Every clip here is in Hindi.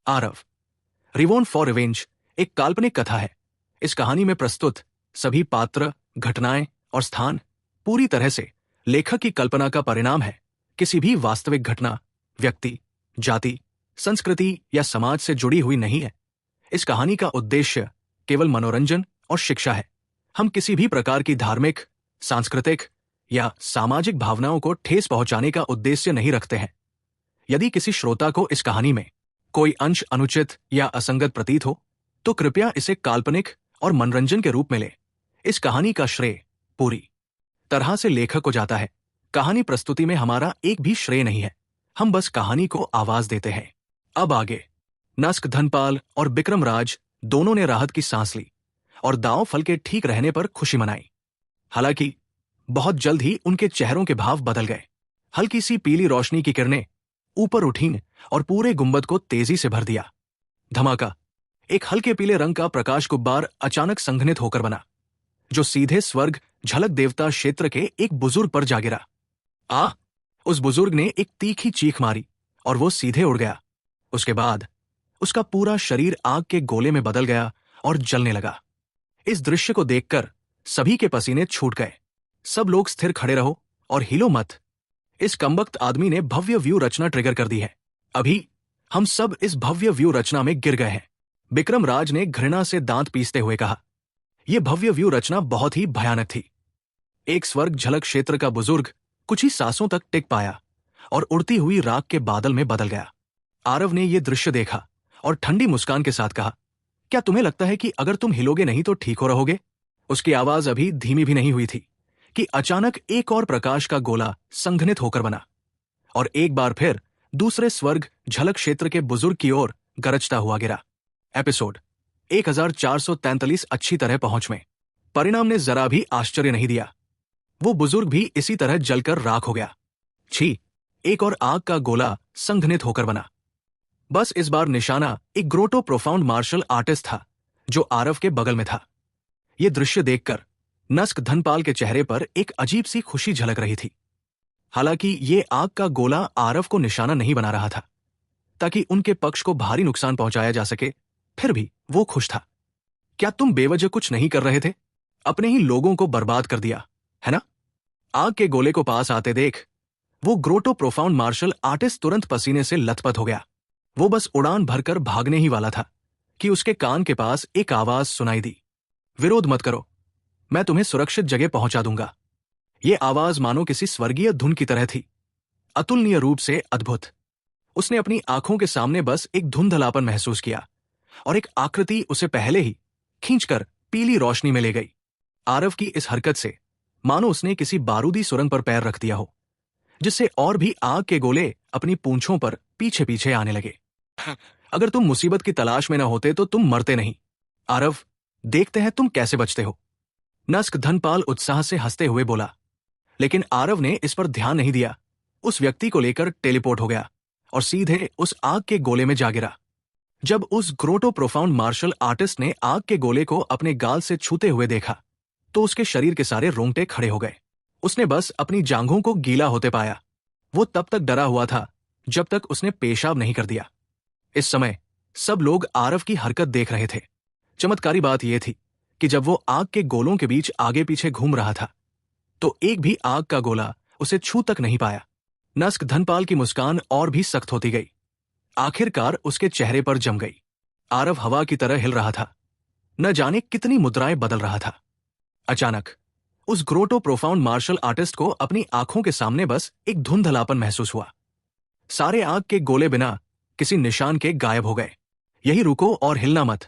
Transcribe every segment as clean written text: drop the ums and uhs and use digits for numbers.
आरव। रिवॉन फॉर रिवेंज एक काल्पनिक कथा है। इस कहानी में प्रस्तुत सभी पात्र, घटनाएं और स्थान पूरी तरह से लेखक की कल्पना का परिणाम है, किसी भी वास्तविक घटना, व्यक्ति, जाति, संस्कृति या समाज से जुड़ी हुई नहीं है। इस कहानी का उद्देश्य केवल मनोरंजन और शिक्षा है। हम किसी भी प्रकार की धार्मिक, सांस्कृतिक या सामाजिक भावनाओं को ठेस पहुंचाने का उद्देश्य नहीं रखते हैं। यदि किसी श्रोता को इस कहानी में कोई अंश अनुचित या असंगत प्रतीत हो, तो कृपया इसे काल्पनिक और मनोरंजन के रूप में ले। इस कहानी का श्रेय पूरी तरह से लेखक को जाता है। कहानी प्रस्तुति में हमारा एक भी श्रेय नहीं है, हम बस कहानी को आवाज देते हैं। अब आगे। नस्क धनपाल और बिक्रम राज दोनों ने राहत की सांस ली और दांव फल के ठीक रहने पर खुशी मनाई। हालांकि बहुत जल्द ही उनके चेहरों के भाव बदल गए। हल्की सी पीली रोशनी की किरणें ऊपर उठीं और पूरे गुंबद को तेजी से भर दिया। धमाका! एक हल्के पीले रंग का प्रकाश गुब्बार अचानक संघनित होकर बना, जो सीधे स्वर्ग झलक देवता क्षेत्र के एक बुजुर्ग पर जा गिरा। उस बुजुर्ग ने एक तीखी चीख मारी और वो सीधे उड़ गया। उसके बाद उसका पूरा शरीर आग के गोले में बदल गया और जलने लगा। इस दृश्य को देखकर सभी के पसीने छूट गए। सब लोग स्थिर खड़े रहो और हिलो मत। इस कमबख्त आदमी ने भव्य व्यू रचना ट्रिगर कर दी है। अभी हम सब इस भव्य व्यू रचना में गिर गए हैं। बिक्रम राज ने घृणा से दांत पीसते हुए कहा। यह भव्य व्यू रचना बहुत ही भयानक थी। एक स्वर्ग झलक क्षेत्र का बुजुर्ग कुछ ही सांसों तक टिक पाया और उड़ती हुई राख के बादल में बदल गया। आरव ने यह दृश्य देखा और ठंडी मुस्कान के साथ कहा, क्या तुम्हें लगता है कि अगर तुम हिलोगे नहीं तो ठीक हो रहोगे? उसकी आवाज अभी धीमी भी नहीं हुई थी कि अचानक एक और प्रकाश का गोला संघनित होकर बना और एक बार फिर दूसरे स्वर्ग झलक क्षेत्र के बुजुर्ग की ओर गरजता हुआ गिरा। एपिसोड 1443 अच्छी तरह पहुंच में। परिणाम ने जरा भी आश्चर्य नहीं दिया। वो बुजुर्ग भी इसी तरह जलकर राख हो गया। छी! एक और आग का गोला संघनित होकर बना। बस इस बार निशाना एक ग्रोटो प्रोफाउंड मार्शल आर्टिस्ट था, जो आरव के बगल में था। यह दृश्य देखकर नस्क धनपाल के चेहरे पर एक अजीब सी खुशी झलक रही थी। हालांकि ये आग का गोला आरव को निशाना नहीं बना रहा था ताकि उनके पक्ष को भारी नुकसान पहुंचाया जा सके, फिर भी वो खुश था। क्या तुम बेवजह कुछ नहीं कर रहे थे? अपने ही लोगों को बर्बाद कर दिया, है ना? आग के गोले को पास आते देख वो ग्रोटो प्रोफाउंड मार्शल आर्टिस्ट तुरंत पसीने से लथपथ हो गया। वो बस उड़ान भरकर भागने ही वाला था कि उसके कान के पास एक आवाज सुनाई दी। विरोध मत करो, मैं तुम्हें सुरक्षित जगह पहुंचा दूंगा। ये आवाज मानो किसी स्वर्गीय धुन की तरह थी, अतुलनीय रूप से अद्भुत। उसने अपनी आंखों के सामने बस एक धुंधलापन महसूस किया और एक आकृति उसे पहले ही खींचकर पीली रोशनी में ले गई। आरव की इस हरकत से मानो उसने किसी बारूदी सुरंग पर पैर रख दिया हो, जिससे और भी आग के गोले अपनी पूंछों पर पीछे पीछे आने लगे। अगर तुम मुसीबत की तलाश में न होते तो तुम मरते नहीं। आरव, देखते हैं तुम कैसे बचते हो। नस्क धनपाल उत्साह से हंसते हुए बोला। लेकिन आरव ने इस पर ध्यान नहीं दिया। उस व्यक्ति को लेकर टेलीपोर्ट हो गया और सीधे उस आग के गोले में जा गिरा। जब उस ग्रोटो प्रोफाउंड मार्शल आर्टिस्ट ने आग के गोले को अपने गाल से छूते हुए देखा, तो उसके शरीर के सारे रोंगटे खड़े हो गए। उसने बस अपनी जांघों को गीला होते पाया। वो तब तक डरा हुआ था जब तक उसने पेशाब नहीं कर दिया। इस समय सब लोग आरव की हरकत देख रहे थे। चमत्कारी बात यह थी कि जब वो आग के गोलों के बीच आगे पीछे घूम रहा था, तो एक भी आग का गोला उसे छू तक नहीं पाया। नस्क धनपाल की मुस्कान और भी सख्त होती गई, आखिरकार उसके चेहरे पर जम गई। आरव हवा की तरह हिल रहा था, न जाने कितनी मुद्राएं बदल रहा था। अचानक उस ग्रोटो प्रोफाउंड मार्शल आर्टिस्ट को अपनी आंखों के सामने बस एक धुंधलापन महसूस हुआ। सारे आग के गोले बिना किसी निशान के गायब हो गए। यही रुको और हिलना मत,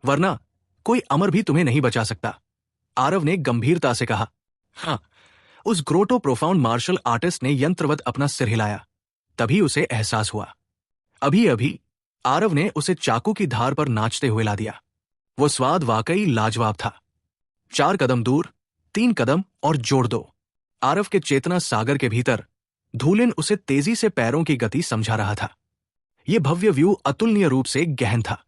वरना कोई अमर भी तुम्हें नहीं बचा सकता, आरव ने गंभीरता से कहा। हाँ, उस ग्रोटो प्रोफाउंड मार्शल आर्टिस्ट ने यंत्रवत अपना सिर हिलाया। तभी उसे एहसास हुआ। अभी अभी आरव ने उसे चाकू की धार पर नाचते हुए ला दिया। वो स्वाद वाकई लाजवाब था। 4 कदम दूर, 3 कदम और जोड़ दो। आरव के चेतना सागर के भीतर धूलिन उसे तेजी से पैरों की गति समझा रहा था। यह भव्य व्यू अतुलनीय रूप से गहन था।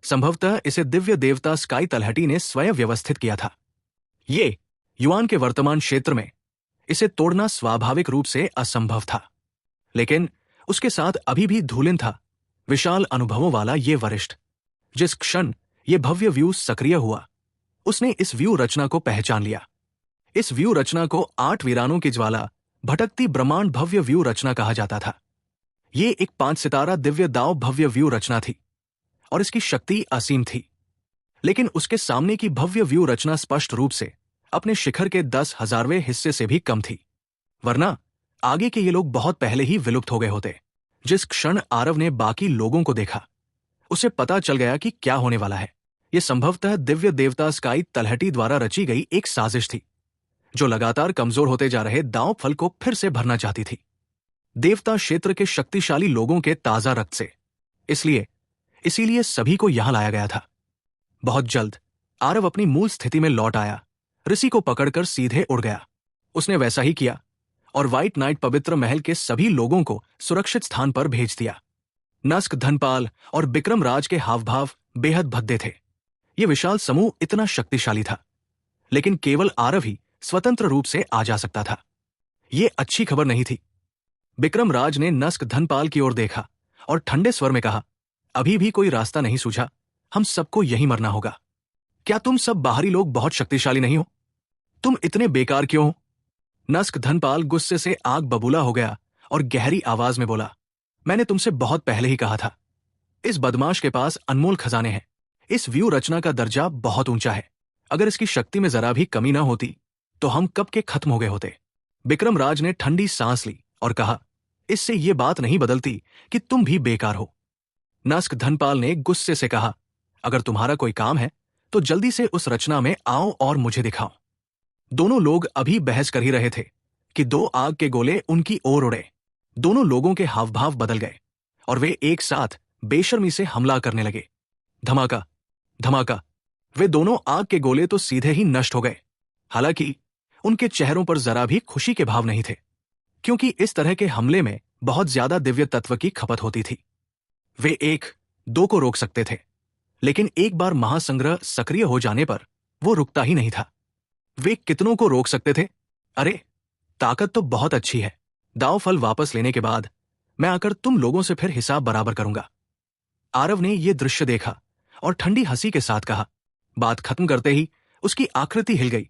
संभवतः इसे दिव्य देवता स्काई तलहटी ने स्वयं व्यवस्थित किया था। ये युआन के वर्तमान क्षेत्र में इसे तोड़ना स्वाभाविक रूप से असंभव था, लेकिन उसके साथ अभी भी धूलिन था विशाल अनुभवों वाला ये वरिष्ठ, जिस क्षण ये भव्य व्यू सक्रिय हुआ, उसने इस व्यू रचना को पहचान लिया। इस व्यू रचना को 8 वीरानों की ज्वाला, भटकती ब्रह्मांड भव्य व्यू रचना कहा जाता था। ये एक 5 सितारा दिव्य दाव भव्य व्यू रचना थी और इसकी शक्ति असीम थी। लेकिन उसके सामने की भव्य व्यू रचना स्पष्ट रूप से अपने शिखर के 10,000वें हिस्से से भी कम थी, वरना आगे के ये लोग बहुत पहले ही विलुप्त हो गए होते। जिस क्षण आरव ने बाकी लोगों को देखा, उसे पता चल गया कि क्या होने वाला है। यह संभवतः दिव्य देवता स्काई तलहटी द्वारा रची गई एक साजिश थी, जो लगातार कमजोर होते जा रहे दांव फल को फिर से भरना चाहती थी, देवता क्षेत्र के शक्तिशाली लोगों के ताजा रक्त से। इसीलिए सभी को यहां लाया गया था। बहुत जल्द आरव अपनी मूल स्थिति में लौट आया, ऋषि को पकड़कर सीधे उड़ गया। उसने वैसा ही किया और व्हाइट नाइट पवित्र महल के सभी लोगों को सुरक्षित स्थान पर भेज दिया। नस्क, धनपाल और बिक्रम राज के हावभाव बेहद भद्दे थे। यह विशाल समूह इतना शक्तिशाली था, लेकिन केवल आरव ही स्वतंत्र रूप से आ जा सकता था। यह अच्छी खबर नहीं थी। बिक्रम राज ने नस्क, धनपाल की ओर देखा और ठंडे स्वर में कहा, अभी भी कोई रास्ता नहीं सूझा, हम सबको यहीं मरना होगा। क्या तुम सब बाहरी लोग बहुत शक्तिशाली नहीं हो? तुम इतने बेकार क्यों हो? नस्क, धनपाल गुस्से से आग बबूला हो गया और गहरी आवाज में बोला, मैंने तुमसे बहुत पहले ही कहा था, इस बदमाश के पास अनमोल खजाने हैं। इस व्यू रचना का दर्जा बहुत ऊंचा है। अगर इसकी शक्ति में जरा भी कमी ना होती तो हम कब के खत्म हो गए होते। बिक्रम राज ने ठंडी सांस ली और कहा, इससे यह बात नहीं बदलती कि तुम भी बेकार हो। नस्क, धनपाल ने गुस्से से कहा, अगर तुम्हारा कोई काम है तो जल्दी से उस रचना में आओ और मुझे दिखाओ। दोनों लोग अभी बहस कर ही रहे थे कि 2 आग के गोले उनकी ओर उड़े। दोनों लोगों के हावभाव बदल गए और वे एक साथ बेशर्मी से हमला करने लगे। धमाका धमाका। वे दोनों आग के गोले तो सीधे ही नष्ट हो गए। हालांकि उनके चेहरों पर जरा भी खुशी के भाव नहीं थे, क्योंकि इस तरह के हमले में बहुत ज्यादा दिव्य तत्व की खपत होती थी। वे 1-2 को रोक सकते थे, लेकिन एक बार महासंग्रह सक्रिय हो जाने पर वो रुकता ही नहीं था। वे कितनों को रोक सकते थे? अरे, ताकत तो बहुत अच्छी है। दाव फल वापस लेने के बाद मैं आकर तुम लोगों से फिर हिसाब बराबर करूंगा। आरव ने यह दृश्य देखा और ठंडी हंसी के साथ कहा। बात खत्म करते ही उसकी आकृति हिल गई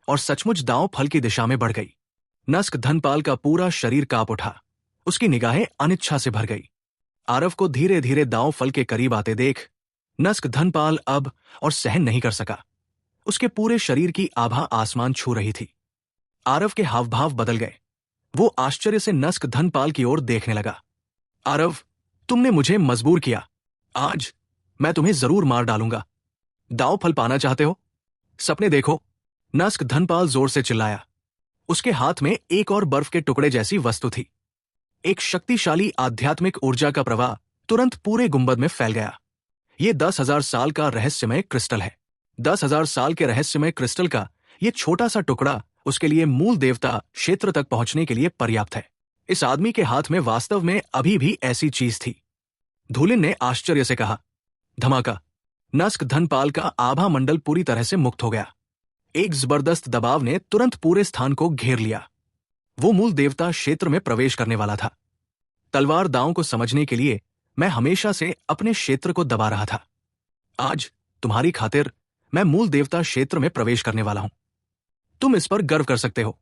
और सचमुच दाव फल की दिशा में बढ़ गई। नस्क, धनपाल का पूरा शरीर कांप उठा। उसकी निगाहें अनिच्छा से भर गई। आरव को धीरे धीरे दाव फल के करीब आते देख नस्क, धनपाल अब और सहन नहीं कर सका। उसके पूरे शरीर की आभा आसमान छू रही थी। आरव के हावभाव बदल गए। वो आश्चर्य से नस्क, धनपाल की ओर देखने लगा। आरव, तुमने मुझे मजबूर किया। आज मैं तुम्हें जरूर मार डालूंगा। दाव फल पाना चाहते हो? सपने देखो। नस्क, धनपाल जोर से चिल्लाया। उसके हाथ में एक और बर्फ के टुकड़े जैसी वस्तु थी। एक शक्तिशाली आध्यात्मिक ऊर्जा का प्रवाह तुरंत पूरे गुंबद में फैल गया। यह 10,000 साल का रहस्यमय क्रिस्टल है। 10,000 साल के रहस्यमय क्रिस्टल का यह छोटा सा टुकड़ा उसके लिए मूल देवता क्षेत्र तक पहुंचने के लिए पर्याप्त है। इस आदमी के हाथ में वास्तव में अभी भी ऐसी चीज थी। धूलिन ने आश्चर्य से कहा। धमाका। नस्क, धनपाल का आभा मंडल पूरी तरह से मुक्त हो गया। एक जबरदस्त दबाव ने तुरंत पूरे स्थान को घेर लिया। वो मूल देवता क्षेत्र में प्रवेश करने वाला था। तलवार दांव को समझने के लिए मैं हमेशा से अपने क्षेत्र को दबा रहा था। आज तुम्हारी खातिर मैं मूल देवता क्षेत्र में प्रवेश करने वाला हूं। तुम इस पर गर्व कर सकते हो।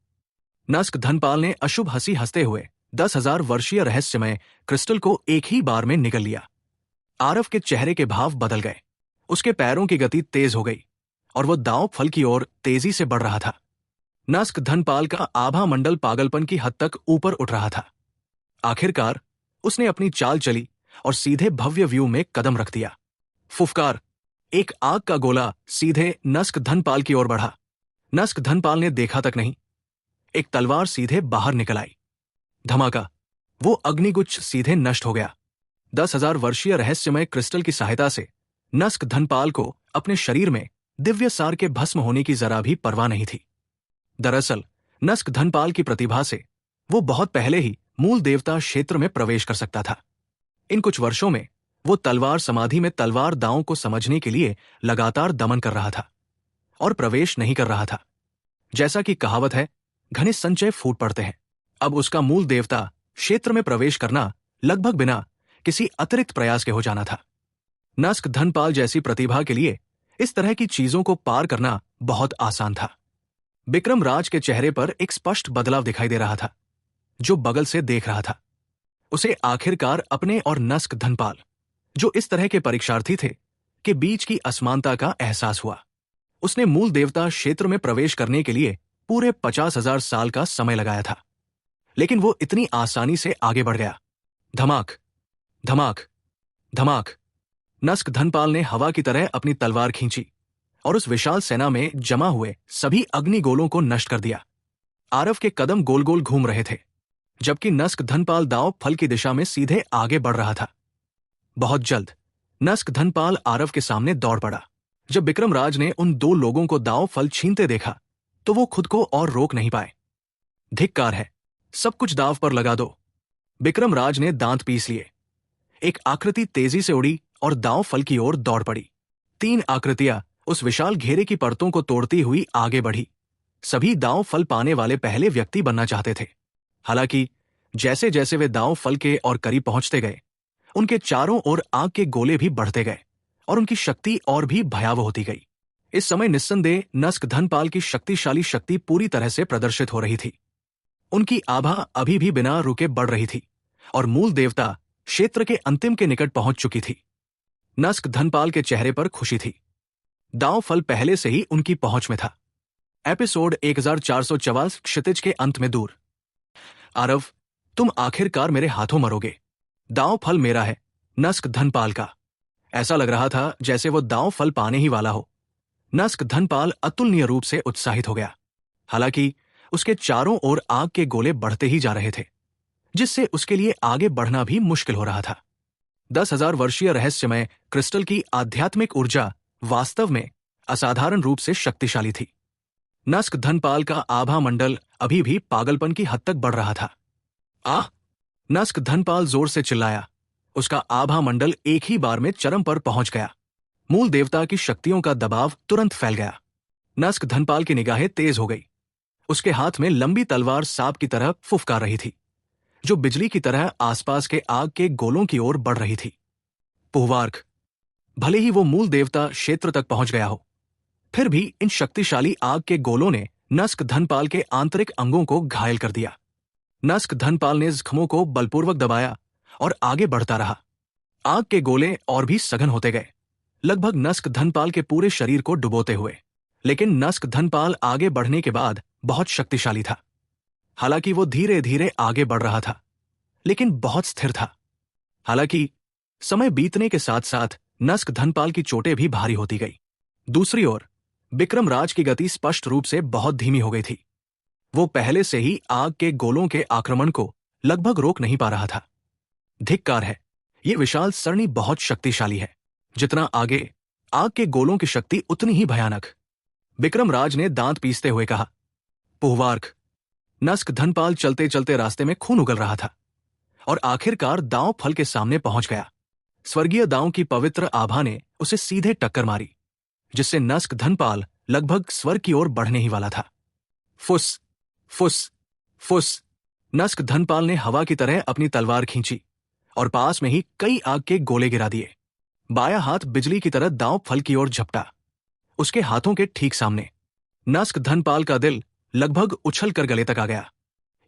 नस्क, धनपाल ने अशुभ हंसी हंसते हुए 10,000 वर्षीय रहस्यमय क्रिस्टल को एक ही बार में निगल लिया। आरव के चेहरे के भाव बदल गए। उसके पैरों की गति तेज हो गई और वो दांव फल की ओर तेजी से बढ़ रहा था। नस्क, धनपाल का आभा मंडल पागलपन की हद तक ऊपर उठ रहा था। आखिरकार उसने अपनी चाल चली और सीधे भव्य व्यू में कदम रख दिया। फुफकार। एक आग का गोला सीधे नस्क, धनपाल की ओर बढ़ा। नस्क, धनपाल ने देखा तक नहीं। एक तलवार सीधे बाहर निकल आई। धमाका। वो अग्निगुच्छ सीधे नष्ट हो गया। 10,000 वर्षीय रहस्यमय क्रिस्टल की सहायता से नस्क, धनपाल को अपने शरीर में दिव्य सार के भस्म होने की जरा भी परवाह नहीं थी। दरअसल नस्क, धनपाल की प्रतिभा से वो बहुत पहले ही मूल देवता क्षेत्र में प्रवेश कर सकता था। इन कुछ वर्षों में वो तलवार समाधि में तलवार दांव को समझने के लिए लगातार दमन कर रहा था और प्रवेश नहीं कर रहा था। जैसा कि कहावत है, घने संचय फूट पड़ते हैं। अब उसका मूल देवता क्षेत्र में प्रवेश करना लगभग बिना किसी अतिरिक्त प्रयास के हो जाना था। नस्क धनपाल जैसी प्रतिभा के लिए इस तरह की चीजों को पार करना बहुत आसान था। विक्रम राज के चेहरे पर एक स्पष्ट बदलाव दिखाई दे रहा था, जो बगल से देख रहा था। उसे आखिरकार अपने और नस्क धनपाल, जो इस तरह के परीक्षार्थी थे, के बीच की असमानता का एहसास हुआ। उसने मूल देवता क्षेत्र में प्रवेश करने के लिए पूरे 50,000 साल का समय लगाया था, लेकिन वो इतनी आसानी से आगे बढ़ गया। धमाक, धमाक, धमाक। नस्क धनपाल ने हवा की तरह अपनी तलवार खींची और उस विशाल सेना में जमा हुए सभी अग्निगोलों को नष्ट कर दिया। आरव के कदम गोल गोल घूम रहे थे, जबकि नस्क धनपाल दाव फल की दिशा में सीधे आगे बढ़ रहा था। बहुत जल्द नस्क धनपाल आरव के सामने दौड़ पड़ा। जब विक्रम राज ने उन दो लोगों को दाव फल छीनते देखा तो वो खुद को और रोक नहीं पाए। धिक्कार है, सब कुछ दाव पर लगा दो। विक्रम राज ने दांत पीस लिए। एक आकृति तेजी से उड़ी और दाव फल की ओर दौड़ पड़ी। 3 आकृतियां उस विशाल घेरे की परतों को तोड़ती हुई आगे बढ़ी। सभी दाव फल पाने वाले पहले व्यक्ति बनना चाहते थे। हालांकि जैसे जैसे वे दाव फल के और करीब पहुंचते गए, उनके चारों ओर आग के गोले भी बढ़ते गए और उनकी शक्ति और भी भयावह होती गई। इस समय निस्संदेह नस्क धनपाल की शक्तिशाली शक्ति पूरी तरह से प्रदर्शित हो रही थी। उनकी आभा अभी भी बिना रुके बढ़ रही थी और मूल देवता क्षेत्र के अंतिम के निकट पहुंच चुकी थी। नस्क धनपाल के चेहरे पर खुशी थी। दाव फल पहले से ही उनकी पहुंच में था। एपिसोड 1444 क्षितिज के अंत में दूर। आरव, तुम आखिरकार मेरे हाथों मरोगे। दाव फल मेरा है, नस्क धनपाल का। ऐसा लग रहा था जैसे वो दाव फल पाने ही वाला हो। नस्क धनपाल अतुलनीय रूप से उत्साहित हो गया। हालांकि उसके चारों ओर आग के गोले बढ़ते ही जा रहे थे, जिससे उसके लिए आगे बढ़ना भी मुश्किल हो रहा था। 10,000 वर्षीय रहस्यमय क्रिस्टल की आध्यात्मिक ऊर्जा वास्तव में असाधारण रूप से शक्तिशाली थी। नस्क धनपाल का आभा मंडल अभी भी पागलपन की हद तक बढ़ रहा था। आह! नस्क धनपाल जोर से चिल्लाया। उसका आभा मंडल एक ही बार में चरम पर पहुंच गया। मूल देवता की शक्तियों का दबाव तुरंत फैल गया। नस्क धनपाल की निगाहें तेज हो गई। उसके हाथ में लंबी तलवार सांप की तरह फुफकार रही थी, जो बिजली की तरह आसपास के आग के गोलों की ओर बढ़ रही थी। पुहवार्क! भले ही वो मूल देवता क्षेत्र तक पहुंच गया हो, फिर भी इन शक्तिशाली आग के गोलों ने नस्क धनपाल के आंतरिक अंगों को घायल कर दिया। नस्क धनपाल ने जख्मों को बलपूर्वक दबाया और आगे बढ़ता रहा। आग के गोले और भी सघन होते गए, लगभग नस्क धनपाल के पूरे शरीर को डुबोते हुए। लेकिन नस्क धनपाल आगे बढ़ने के बाद बहुत शक्तिशाली था। हालांकि वो धीरे धीरे आगे बढ़ रहा था, लेकिन बहुत स्थिर था। हालांकि समय बीतने के साथ साथ नस्क धनपाल की चोटें भी भारी होती गई। दूसरी ओर विक्रम राज की गति स्पष्ट रूप से बहुत धीमी हो गई थी। वो पहले से ही आग के गोलों के आक्रमण को लगभग रोक नहीं पा रहा था। धिक्कार है, ये विशाल सरणी बहुत शक्तिशाली है। जितना आगे, आग के गोलों की शक्ति उतनी ही भयानक। विक्रम राज ने दांत पीसते हुए कहा। पुहवार्क! नस्क धनपाल चलते चलते रास्ते में खून उगल रहा था और आखिरकार दांव फल के सामने पहुंच गया। स्वर्गीय दांव की पवित्र आभा ने उसे सीधे टक्कर मारी, जिससे नस्क धनपाल लगभग स्वर्ग की ओर बढ़ने ही वाला था। फुस, फुस, फुस! नस्क धनपाल ने हवा की तरह अपनी तलवार खींची और पास में ही कई आग के गोले गिरा दिए। बायां हाथ बिजली की तरह दांव फल की ओर झपटा। उसके हाथों के ठीक सामने नस्क धनपाल का दिल लगभग उछल कर गले तक आ गया।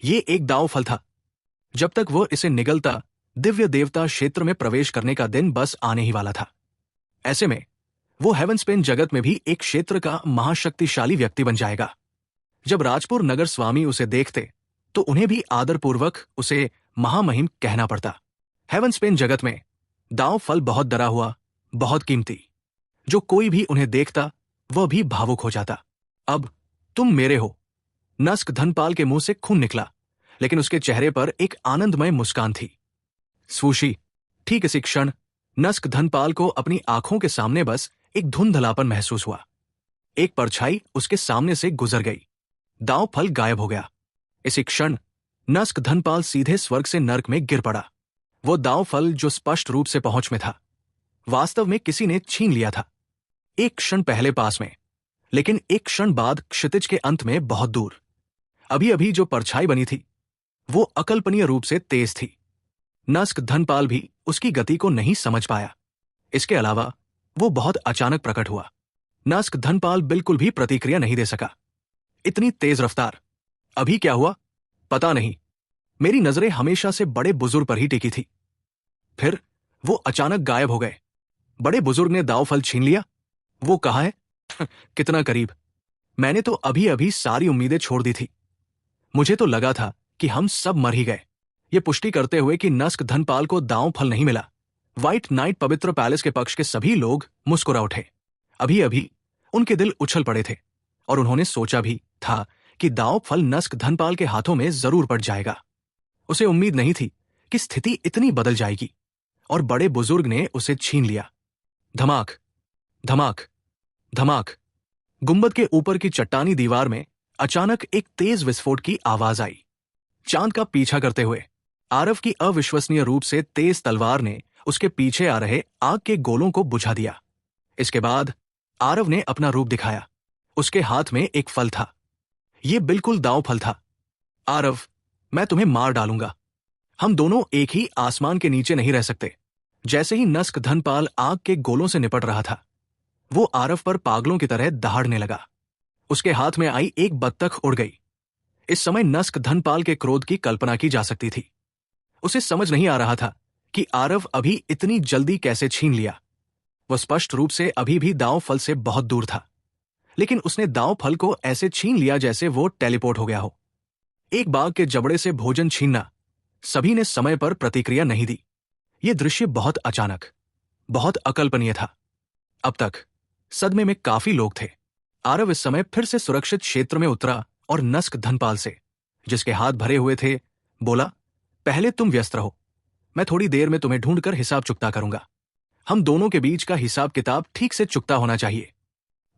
ये एक दांव फल था। जब तक वो इसे निगलता, दिव्य देवता क्षेत्र में प्रवेश करने का दिन बस आने ही वाला था। ऐसे में वो हेवनस्पेन जगत में भी एक क्षेत्र का महाशक्तिशाली व्यक्ति बन जाएगा। जब राजपुर नगर स्वामी उसे देखते तो उन्हें भी आदरपूर्वक उसे महामहिम कहना पड़ता। हेवनस्पेन जगत में दांव फल बहुत डरा हुआ, बहुत कीमती। जो कोई भी उन्हें देखता वह भी भावुक हो जाता। अब तुम मेरे हो। नस्क धनपाल के मुंह से खून निकला, लेकिन उसके चेहरे पर एक आनंदमय मुस्कान थी। स्वूशी! ठीक इसी क्षण नस्क धनपाल को अपनी आंखों के सामने बस एक धुंधलापन महसूस हुआ। एक परछाई उसके सामने से गुजर गई। दांव फल गायब हो गया। इसी क्षण नस्क धनपाल सीधे स्वर्ग से नर्क में गिर पड़ा। वो दांव फल जो स्पष्ट रूप से पहुंच में था, वास्तव में किसी ने छीन लिया था। एक क्षण पहले पास में, लेकिन एक क्षण बाद क्षितिज के अंत में बहुत दूर। अभी अभी जो परछाई बनी थी वो अकल्पनीय रूप से तेज थी। नस्क धनपाल भी उसकी गति को नहीं समझ पाया। इसके अलावा वो बहुत अचानक प्रकट हुआ। नस्क धनपाल बिल्कुल भी प्रतिक्रिया नहीं दे सका। इतनी तेज रफ्तार। अभी क्या हुआ पता नहीं। मेरी नजरें हमेशा से बड़े बुजुर्ग पर ही टिकी थी। फिर वो अचानक गायब हो गए। बड़े बुजुर्ग ने दाव फल छीन लिया? वो कहाँ है? कितना करीब। मैंने तो अभी अभी सारी उम्मीदें छोड़ दी थी। मुझे तो लगा था कि हम सब मर ही गए। ये पुष्टि करते हुए कि नस्क धनपाल को दांव फल नहीं मिला, व्हाइट नाइट पवित्र पैलेस के पक्ष के सभी लोग मुस्कुरा उठे। अभी अभी उनके दिल उछल पड़े थे और उन्होंने सोचा भी था कि दांव फल नस्क धनपाल के हाथों में जरूर पड़ जाएगा। उसे उम्मीद नहीं थी कि स्थिति इतनी बदल जाएगी और बड़े बुजुर्ग ने उसे छीन लिया। धमाक, धमाक, धमाक। गुंबद के ऊपर की चट्टानी दीवार में अचानक एक तेज विस्फोट की आवाज आई। चांद का पीछा करते हुए आरव की अविश्वसनीय रूप से तेज तलवार ने उसके पीछे आ रहे आग के गोलों को बुझा दिया। इसके बाद आरव ने अपना रूप दिखाया। उसके हाथ में एक फल था। यह बिल्कुल दांव फल था। आरव, मैं तुम्हें मार डालूंगा। हम दोनों एक ही आसमान के नीचे नहीं रह सकते। जैसे ही नस्क धनपाल आग के गोलों से निपट रहा था, वो आरव पर पागलों की तरह दहाड़ने लगा। उसके हाथ में आई एक बत्तख उड़ गई। इस समय नस्क धनपाल के क्रोध की कल्पना की जा सकती थी। उसे समझ नहीं आ रहा था कि आरव अभी इतनी जल्दी कैसे छीन लिया। वह स्पष्ट रूप से अभी भी दांव फल से बहुत दूर था, लेकिन उसने दांव फल को ऐसे छीन लिया जैसे वो टेलीपोर्ट हो गया हो। एक बाघ के जबड़े से भोजन छीनना। सभी ने समय पर प्रतिक्रिया नहीं दी। यह दृश्य बहुत अचानक, बहुत अकल्पनीय था। अब तक सदमे में काफी लोग थे। आरव इस समय फिर से सुरक्षित क्षेत्र में उतरा और नस्क धनपाल से, जिसके हाथ भरे हुए थे, बोला, पहले तुम व्यस्त रहो। मैं थोड़ी देर में तुम्हें ढूंढकर हिसाब चुकता करूंगा। हम दोनों के बीच का हिसाब किताब ठीक से चुकता होना चाहिए।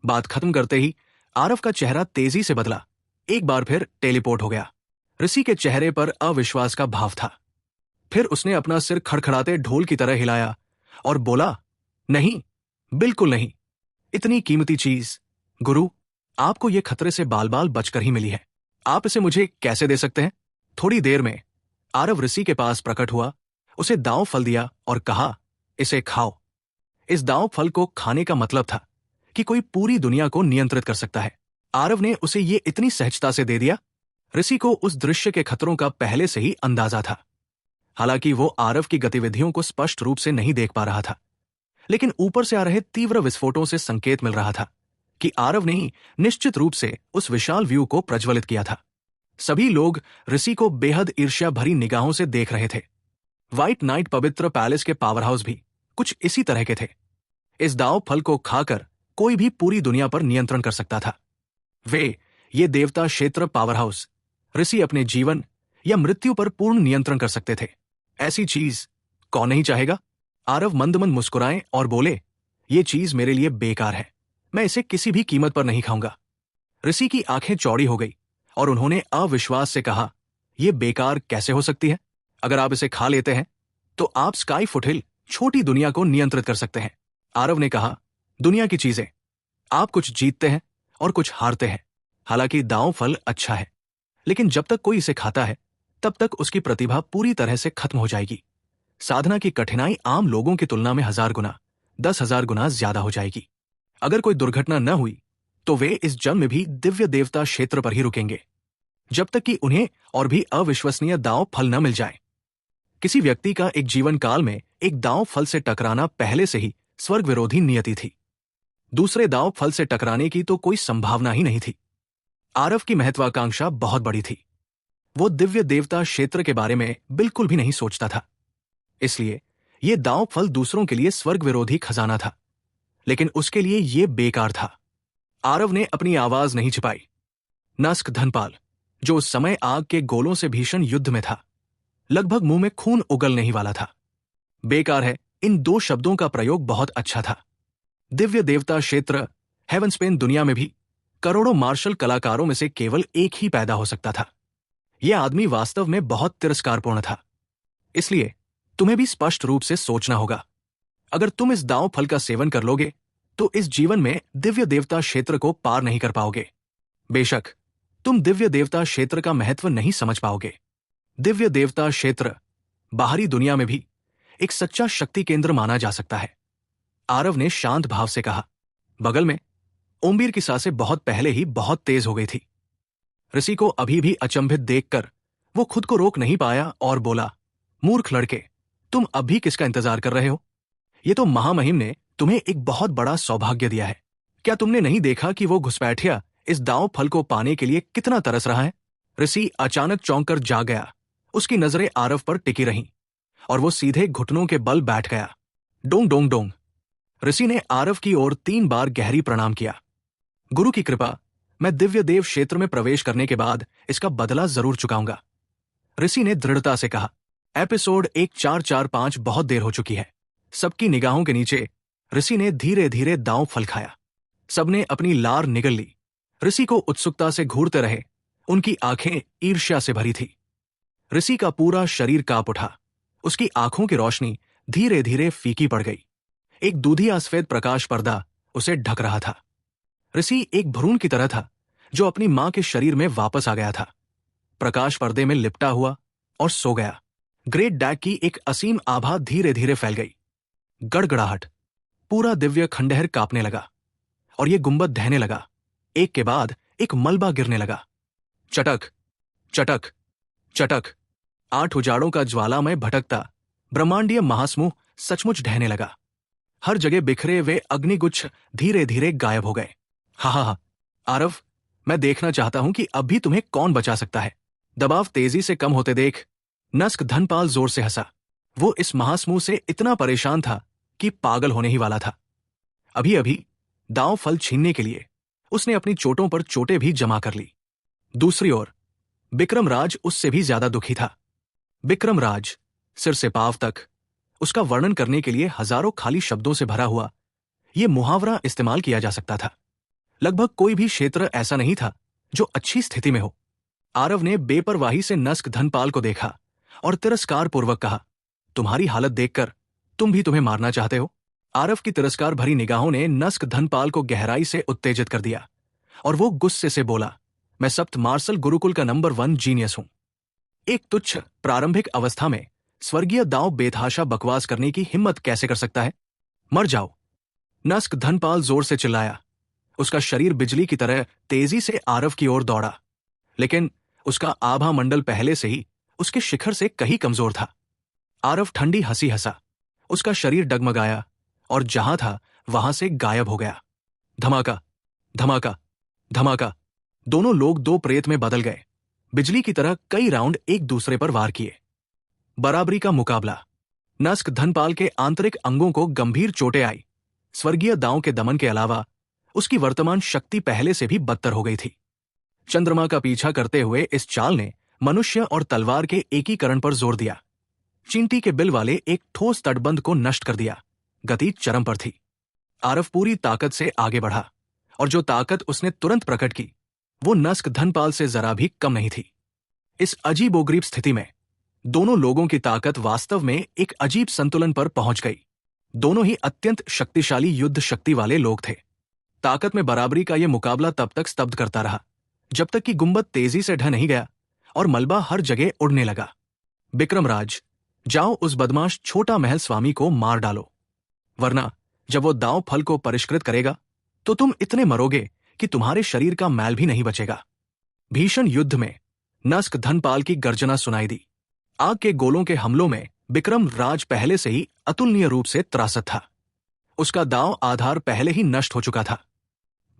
बात खत्म करते ही आरव का चेहरा तेजी से बदला। एक बार फिर टेलीपोर्ट हो गया। ऋषि के चेहरे पर अविश्वास का भाव था। फिर उसने अपना सिर खड़खड़ाते ढोल की तरह हिलाया और बोला, नहीं, बिल्कुल नहीं। इतनी कीमती चीज, गुरु, आपको यह खतरे से बाल बाल बचकर ही मिली है। आप इसे मुझे कैसे दे सकते हैं? थोड़ी देर में आरव ऋषि के पास प्रकट हुआ, उसे दांव फल दिया और कहा, इसे खाओ। इस दांव फल को खाने का मतलब था कि कोई पूरी दुनिया को नियंत्रित कर सकता है। आरव ने उसे ये इतनी सहजता से दे दिया। ऋषि को उस दृश्य के खतरों का पहले से ही अंदाजा था। हालांकि वो आरव की गतिविधियों को स्पष्ट रूप से नहीं देख पा रहा था, लेकिन ऊपर से आ रहे तीव्र विस्फोटों से संकेत मिल रहा था कि आरव ने ही निश्चित रूप से उस विशाल व्यू को प्रज्वलित किया था। सभी लोग ऋषि को बेहद ईर्ष्या भरी निगाहों से देख रहे थे। व्हाइट नाइट पवित्र पैलेस के पावर हाउस भी कुछ इसी तरह के थे। इस दांव फल को खाकर कोई भी पूरी दुनिया पर नियंत्रण कर सकता था। ये देवता क्षेत्र पावर हाउस ऋषि अपने जीवन या मृत्यु पर पूर्ण नियंत्रण कर सकते थे। ऐसी चीज कौन नहीं चाहेगा? आरव मंद मंद मुस्कुराए और बोले, ये चीज मेरे लिए बेकार है। मैं इसे किसी भी कीमत पर नहीं खाऊंगा। ऋषि की आंखें चौड़ी हो गई और उन्होंने अविश्वास से कहा, यह बेकार कैसे हो सकती है? अगर आप इसे खा लेते हैं तो आप स्काई फुटहिल छोटी दुनिया को नियंत्रित कर सकते हैं। आरव ने कहा, दुनिया की चीजें, आप कुछ जीतते हैं और कुछ हारते हैं। हालांकि दांव फल अच्छा है, लेकिन जब तक कोई इसे खाता है तब तक उसकी प्रतिभा पूरी तरह से खत्म हो जाएगी। साधना की कठिनाई आम लोगों की तुलना में 1000 गुना, 10,000 गुना ज्यादा हो जाएगी। अगर कोई दुर्घटना न हुई तो वे इस जन्म में भी दिव्य देवता क्षेत्र पर ही रुकेंगे, जब तक कि उन्हें और भी अविश्वसनीय दांव फल न मिल जाए। किसी व्यक्ति का एक जीवन काल में एक दांव फल से टकराना पहले से ही स्वर्ग विरोधी नियति थी। दूसरे दांव फल से टकराने की तो कोई संभावना ही नहीं थी। आरव की महत्वाकांक्षा बहुत बड़ी थी। वो दिव्य देवता क्षेत्र के बारे में बिल्कुल भी नहीं सोचता था। इसलिए यह दांव फल दूसरों के लिए स्वर्ग विरोधी खजाना था, लेकिन उसके लिए यह बेकार था। आरव ने अपनी आवाज नहीं छिपाई। नस्क धनपाल, जो उस समय आग के गोलों से भीषण युद्ध में था, लगभग मुंह में खून उगलने ही वाला था। बेकार है, इन 2 शब्दों का प्रयोग बहुत अच्छा था। दिव्य देवता क्षेत्र हेवनस्पेन दुनिया में भी करोड़ों मार्शल कलाकारों में से केवल एक ही पैदा हो सकता था। यह आदमी वास्तव में बहुत तिरस्कारपूर्ण था। इसलिए तुम्हें भी स्पष्ट रूप से सोचना होगा। अगर तुम इस दांव फल का सेवन कर लोगे तो इस जीवन में दिव्य देवता क्षेत्र को पार नहीं कर पाओगे। बेशक तुम दिव्य देवता क्षेत्र का महत्व नहीं समझ पाओगे। दिव्य देवता क्षेत्र बाहरी दुनिया में भी एक सच्चा शक्ति केंद्र माना जा सकता है। आरव ने शांत भाव से कहा। बगल में ओमबीर की सांसें बहुत पहले ही बहुत तेज हो गई थी। ऋषि को अभी भी अचंभित देखकर वो खुद को रोक नहीं पाया और बोला, मूर्ख लड़के, तुम अब भी किसका इंतजार कर रहे हो? ये तो महामहिम ने तुम्हें एक बहुत बड़ा सौभाग्य दिया है। क्या तुमने नहीं देखा कि वो घुसपैठिया इस दांव फल को पाने के लिए कितना तरस रहा है? ऋषि अचानक चौंक कर जाग गया। उसकी नजरें आरव पर टिकी रहीं और वो सीधे घुटनों के बल बैठ गया। Dong Dong Dong. ऋषि ने आरव की ओर 3 बार गहरी प्रणाम किया। गुरु की कृपा, मैं दिव्य देव क्षेत्र में प्रवेश करने के बाद इसका बदला जरूर चुकाऊंगा, ऋषि ने दृढ़ता से कहा। एपिसोड 1445 बहुत देर हो चुकी है। सबकी निगाहों के नीचे ऋषि ने धीरे धीरे दांव फल खाया। सबने अपनी लार निगल ली। ऋषि को उत्सुकता से घूरते रहे। उनकी आंखें ईर्ष्या से भरी थी। ऋषि का पूरा शरीर कांप उठा। उसकी आंखों की रोशनी धीरे धीरे फीकी पड़ गई। एक दूधिया सफेद प्रकाश पर्दा उसे ढक रहा था। ऋषि एक भ्रूण की तरह था जो अपनी मां के शरीर में वापस आ गया था। प्रकाश पर्दे में लिपटा हुआ और सो गया। ग्रेट डैग की एक असीम आभा धीरे धीरे फैल गई। गड़गड़ाहट। पूरा दिव्य खंडहर कांपने लगा और ये गुंबद ढहने लगा। एक के बाद एक मलबा गिरने लगा। चटक चटक चटक। 8 उजाड़ों का ज्वालामय भटकता ब्रह्मांडीय महासमूह सचमुच ढहने लगा। हर जगह बिखरे हुए अग्निगुच्छ धीरे धीरे गायब हो गए। हा, आरव, मैं देखना चाहता हूं कि अब भी तुम्हें कौन बचा सकता है। दबाव तेजी से कम होते देख नस्क धनपाल जोर से हंसा। वो इस महासमूह से इतना परेशान था कि पागल होने ही वाला था। अभी अभी दांव फल छीनने के लिए उसने अपनी चोटों पर चोटें भी जमा कर ली। दूसरी ओर बिक्रमराज उससे भी ज्यादा दुखी था। बिक्रमराज सिर से पांव तक, उसका वर्णन करने के लिए हजारों खाली शब्दों से भरा हुआ यह मुहावरा इस्तेमाल किया जा सकता था। लगभग कोई भी क्षेत्र ऐसा नहीं था जो अच्छी स्थिति में हो। आरव ने बेपरवाही से नस्क धनपाल को देखा और तिरस्कार पूर्वक कहा, तुम्हारी हालत देखकर तुम भी तुम्हें मारना चाहते हो? आरव की तिरस्कार भरी निगाहों ने नस्क धनपाल को गहराई से उत्तेजित कर दिया और वो गुस्से से बोला, मैं सप्त मार्शल गुरुकुल का नंबर 1 जीनियस हूं। एक तुच्छ प्रारंभिक अवस्था में स्वर्गीय दांव बेतहाशा बकवास करने की हिम्मत कैसे कर सकता है? मर जाओ। नस्क धनपाल जोर से चिल्लाया। उसका शरीर बिजली की तरह तेजी से आरव की ओर दौड़ा, लेकिन उसका आभा मंडल पहले से ही उसके शिखर से कहीं कमजोर था। आरव ठंडी हंसी हंसा। उसका शरीर डगमगाया और जहां था वहां से गायब हो गया। धमाका धमाका धमाका। दोनों लोग 2 प्रेत में बदल गए। बिजली की तरह कई राउंड एक दूसरे पर वार किए। बराबरी का मुकाबला। नस्क धनपाल के आंतरिक अंगों को गंभीर चोटें आई। स्वर्गीय दांव के दमन के अलावा उसकी वर्तमान शक्ति पहले से भी बदतर हो गई थी। चंद्रमा का पीछा करते हुए इस चाल ने मनुष्य और तलवार के एकीकरण पर जोर दिया। चींटी के बिल वाले एक ठोस तटबंध को नष्ट कर दिया। गति चरम पर थी। आरव पूरी ताकत से आगे बढ़ा और जो ताकत उसने तुरंत प्रकट की वो नस्क धनपाल से जरा भी कम नहीं थी। इस अजीबोगरीब स्थिति में दोनों लोगों की ताकत वास्तव में एक अजीब संतुलन पर पहुंच गई। दोनों ही अत्यंत शक्तिशाली युद्ध शक्ति वाले लोग थे। ताकत में बराबरी का यह मुकाबला तब तक स्तब्ध करता रहा जब तक कि गुंबद तेजी से ढह नहीं गया और मलबा हर जगह उड़ने लगा। बिक्रमराज, जाओ उस बदमाश छोटा महल स्वामी को मार डालो, वरना जब वो दांव फल को परिष्कृत करेगा तो तुम इतने मरोगे कि तुम्हारे शरीर का मैल भी नहीं बचेगा। भीषण युद्ध में नस्क धनपाल की गर्जना सुनाई दी। आग के गोलों के हमलों में बिक्रमराज पहले से ही अतुलनीय रूप से त्रासद था। उसका दांव आधार पहले ही नष्ट हो चुका था।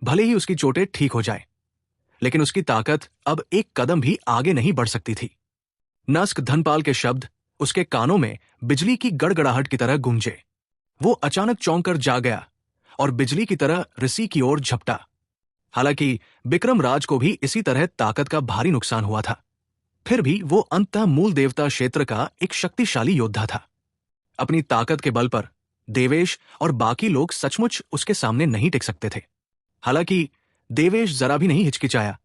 भले ही उसकी चोटें ठीक हो जाए, लेकिन उसकी ताकत अब एक कदम भी आगे नहीं बढ़ सकती थी। नस्क धनपाल के शब्द उसके कानों में बिजली की गड़गड़ाहट की तरह गूंजे। वो अचानक चौंक कर जाग गया और बिजली की तरह ऋषि की ओर झपटा। हालांकि बिक्रमराज को भी इसी तरह ताकत का भारी नुकसान हुआ था, फिर भी वो अंततः मूल देवता क्षेत्र का एक शक्तिशाली योद्धा था। अपनी ताकत के बल पर देवेश और बाकी लोग सचमुच उसके सामने नहीं टिक सकते थे। हालांकि देवेश जरा भी नहीं हिचकिचाया